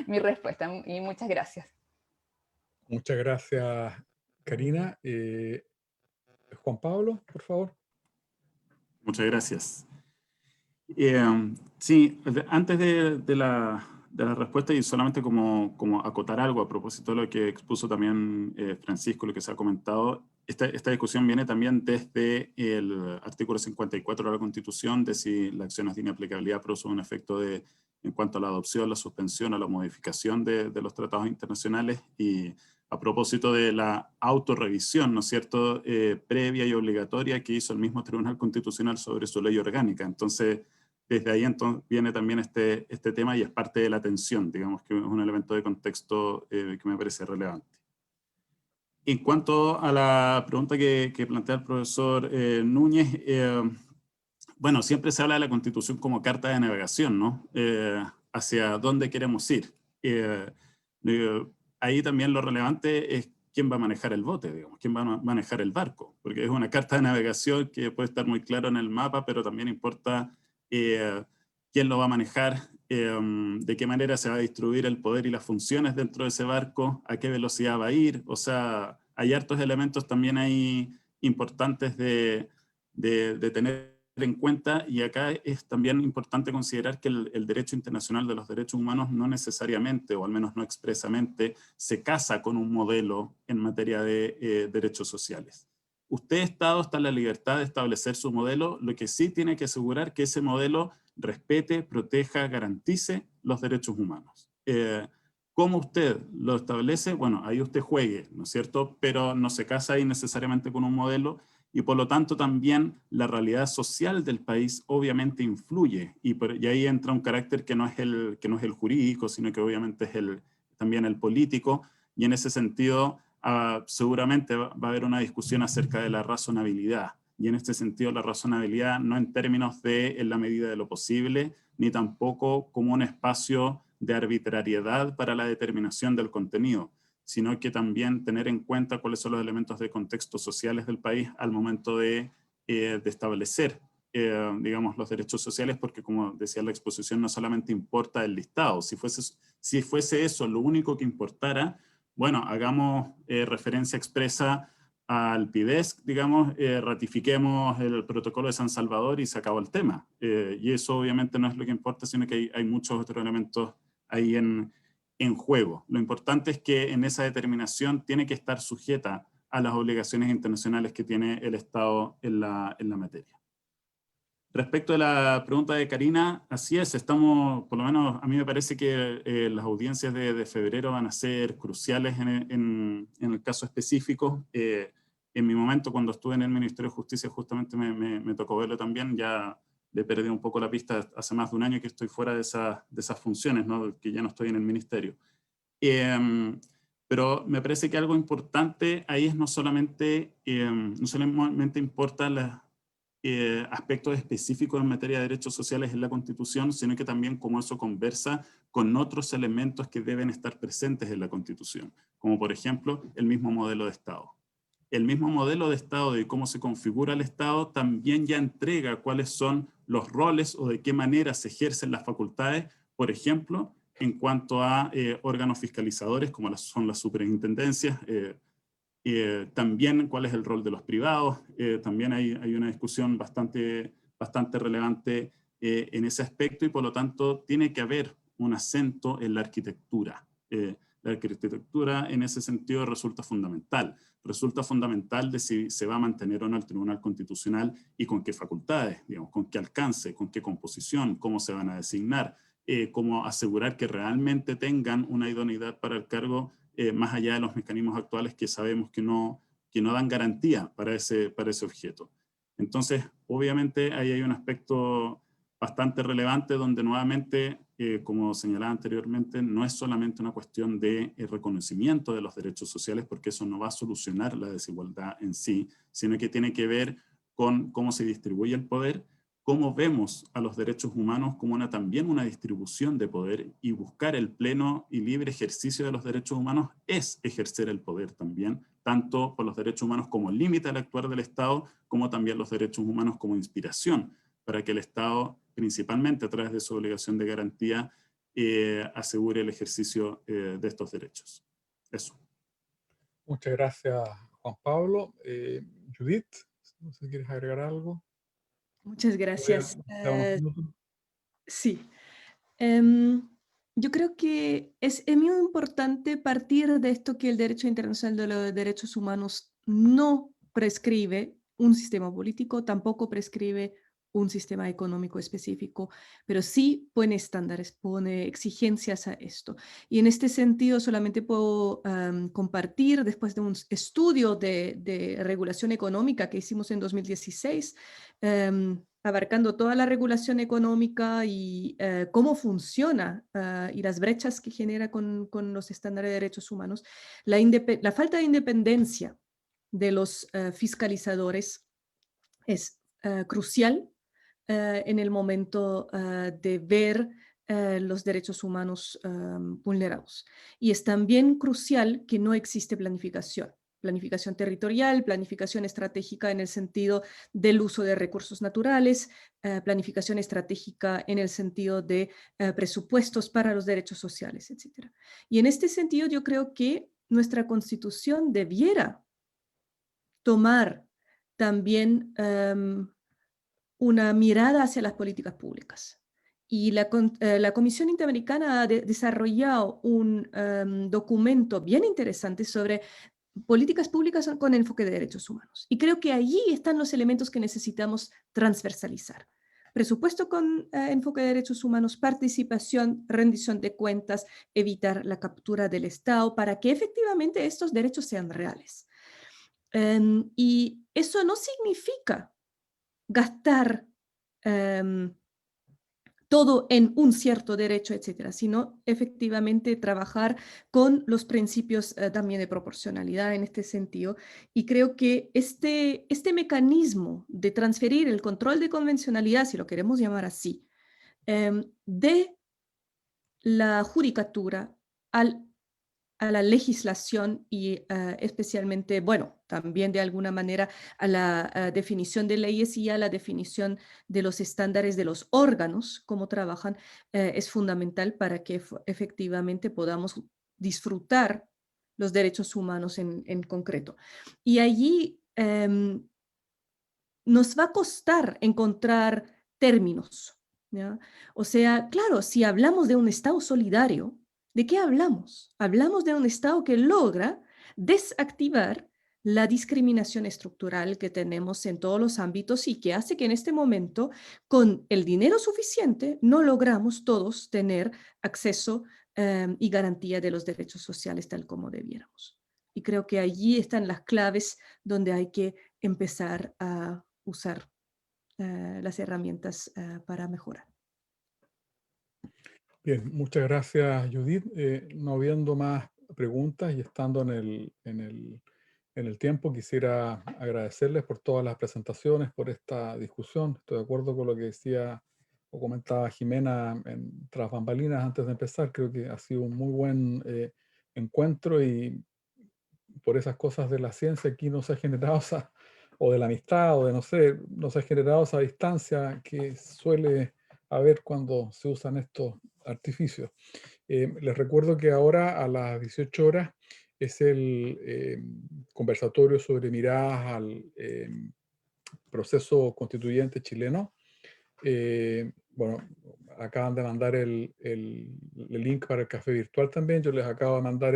G: mi respuesta, y muchas gracias.
B: Muchas gracias, Karina. Juan Pablo, por favor.
E: Muchas gracias. Sí, antes de la respuesta, y solamente como acotar algo a propósito de lo que expuso también Francisco, lo que se ha comentado, esta discusión viene también desde el artículo 54 de la Constitución, de si la acción de inaplicabilidad produce un efecto en cuanto a la adopción, la suspensión o la modificación de los tratados internacionales, y a propósito de la autorrevisión, ¿no es cierto?, previa y obligatoria que hizo el mismo Tribunal Constitucional sobre su ley orgánica. Entonces, desde ahí viene también este tema, y es parte de la tensión, digamos que es un elemento de contexto que me parece relevante. En cuanto a la pregunta que plantea el profesor Núñez, bueno, siempre se habla de la Constitución como carta de navegación, ¿no? Hacia dónde queremos ir. Ahí también lo relevante es quién va a manejar el bote, digamos, quién va a manejar el barco, porque es una carta de navegación que puede estar muy claro en el mapa, pero también importa quién lo va a manejar, de qué manera se va a distribuir el poder y las funciones dentro de ese barco, a qué velocidad va a ir. O sea, hay hartos elementos también ahí importantes de tener en cuenta, y acá es también importante considerar que el derecho internacional de los derechos humanos no necesariamente, o al menos no expresamente, se casa con un modelo en materia de derechos sociales. Usted, Estado, está en la libertad de establecer su modelo, lo que sí tiene que asegurar que ese modelo respete, proteja, garantice los derechos humanos. ¿Cómo usted lo establece? Bueno, ahí usted juegue, ¿no es cierto? Pero no se casa ahí necesariamente con un modelo, y por lo tanto también la realidad social del país obviamente influye, y ahí entra un carácter que no es el jurídico, sino que obviamente es también el político, y en ese sentido seguramente va a haber una discusión acerca de la razonabilidad, y en este sentido la razonabilidad no en términos de en la medida de lo posible, ni tampoco como un espacio de arbitrariedad para la determinación del contenido, sino que también tener en cuenta cuáles son los elementos de contexto sociales del país al momento de establecer, digamos, los derechos sociales, porque como decía la exposición, no solamente importa el listado. Si fuese eso lo único que importara, bueno, hagamos referencia expresa al PIDESC, digamos, ratifiquemos el protocolo de San Salvador y se acabó el tema. Y eso obviamente no es lo que importa, sino que hay muchos otros elementos ahí en juego. Lo importante es que en esa determinación tiene que estar sujeta a las obligaciones internacionales que tiene el Estado en la materia. Respecto a la pregunta de Karina, así es, estamos, por lo menos a mí me parece que las audiencias de febrero van a ser cruciales en el caso específico. En mi momento, cuando estuve en el Ministerio de Justicia, justamente me tocó verlo también. Ya le perdí un poco la pista hace más de un año que estoy fuera de esas funciones, ¿no? Que ya no estoy en el ministerio. Pero me parece que algo importante ahí es no solamente importa aspectos específicos en materia de derechos sociales en la Constitución, sino que también cómo eso conversa con otros elementos que deben estar presentes en la Constitución, como por ejemplo el mismo modelo de Estado. El mismo modelo de Estado y cómo se configura el Estado también ya entrega cuáles son los roles o de qué manera se ejercen las facultades, por ejemplo, en cuanto a órganos fiscalizadores como son las superintendencias, también cuál es el rol de los privados. También hay una discusión bastante relevante en ese aspecto, y por lo tanto tiene que haber un acento en la arquitectura. La arquitectura en ese sentido resulta fundamental de si se va a mantener o no el Tribunal Constitucional y con qué facultades, digamos, con qué alcance, con qué composición, cómo se van a designar, cómo asegurar que realmente tengan una idoneidad para el cargo, más allá de los mecanismos actuales que sabemos que no dan garantía para ese objeto. Entonces, obviamente, ahí hay un aspecto bastante relevante donde nuevamente, como señalaba anteriormente, no es solamente una cuestión de reconocimiento de los derechos sociales, porque eso no va a solucionar la desigualdad en sí, sino que tiene que ver con cómo se distribuye el poder, cómo vemos a los derechos humanos como también una distribución de poder, y buscar el pleno y libre ejercicio de los derechos humanos es ejercer el poder también, tanto por los derechos humanos como límite al actuar del Estado, como también los derechos humanos como inspiración para que el Estado, principalmente a través de su obligación de garantía, asegure el ejercicio de estos derechos. Eso.
B: Muchas gracias, Juan Pablo. Judith, no sé si quieres agregar algo.
F: Muchas gracias. Sí. Yo creo que es muy importante partir de esto, que el derecho internacional de los derechos humanos no prescribe un sistema político, tampoco prescribe un sistema económico específico, pero sí pone estándares, pone exigencias a esto. Y en este sentido solamente puedo compartir, después de un estudio de regulación económica que hicimos en 2016, abarcando toda la regulación económica y cómo funciona y las brechas que genera con los estándares de derechos humanos, la falta de independencia de los fiscalizadores es crucial en el momento de ver los derechos humanos vulnerados. Y es también crucial que no existe planificación. planificación territorial, planificación estratégica en el sentido del uso de recursos naturales, planificación estratégica en el sentido de presupuestos para los derechos sociales, etc. Y en este sentido yo creo que nuestra Constitución debiera tomar también una mirada hacia las políticas públicas. Y la Comisión Interamericana ha desarrollado un documento bien interesante sobre políticas públicas con enfoque de derechos humanos. Y creo que allí están los elementos que necesitamos transversalizar. Presupuesto con enfoque de derechos humanos, participación, rendición de cuentas, evitar la captura del Estado para que efectivamente estos derechos sean reales. Y eso no significa gastar todo en un cierto derecho, etcétera, sino efectivamente trabajar con los principios también de proporcionalidad en este sentido. Y creo que este mecanismo de transferir el control de convencionalidad, si lo queremos llamar así, de la judicatura a la legislación y especialmente, bueno, también de alguna manera a la definición de leyes y a la definición de los estándares de los órganos, cómo trabajan, es fundamental para que efectivamente podamos disfrutar los derechos humanos en concreto. Y allí nos va a costar encontrar términos, ¿ya? O sea, claro, si hablamos de un Estado solidario, ¿de qué hablamos? Hablamos de un Estado que logra desactivar la discriminación estructural que tenemos en todos los ámbitos y que hace que en este momento, con el dinero suficiente, no logramos todos tener acceso y garantía de los derechos sociales tal como debiéramos. Y creo que allí están las claves donde hay que empezar a usar las herramientas para mejorar.
B: Bien, muchas gracias, Judith. No habiendo más preguntas y estando en el tiempo, quisiera agradecerles por todas las presentaciones, por esta discusión. Estoy de acuerdo con lo que decía o comentaba Jimena tras bambalinas antes de empezar. Creo que ha sido un muy buen encuentro y por esas cosas de la ciencia aquí no se ha generado o de la amistad, o de no sé, no se ha generado esa distancia que suele haber cuando se usan estos artificios. Les recuerdo que ahora a las 18 horas es el conversatorio sobre miradas al proceso constituyente chileno. Bueno, acaban de mandar el link para el café virtual también. Yo les acabo de mandar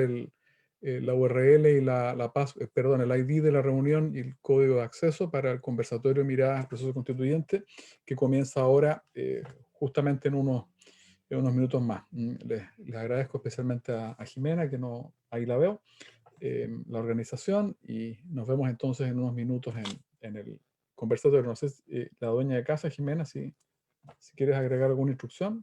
B: la URL y perdón, el ID de la reunión y el código de acceso para el conversatorio Miradas al proceso constituyente, que comienza ahora justamente en unos minutos más. Les agradezco especialmente a Jimena, que no, ahí la veo, la organización, y nos vemos entonces en unos minutos en el conversatorio. No sé, la dueña de casa, Jimena, si quieres agregar alguna instrucción.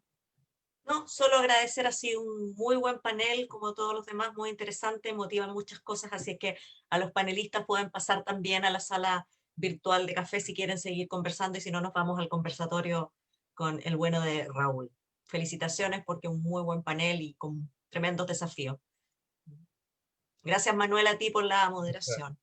H: No, solo agradecer, ha sido un muy buen panel, como todos los demás, muy interesante, motivan muchas cosas, así que a los panelistas pueden pasar también a la sala virtual de café si quieren seguir conversando, y si no, nos vamos al conversatorio con el bueno de Raúl. Felicitaciones porque un muy buen panel y con tremendos desafíos. Gracias, Manuel, a ti por la moderación.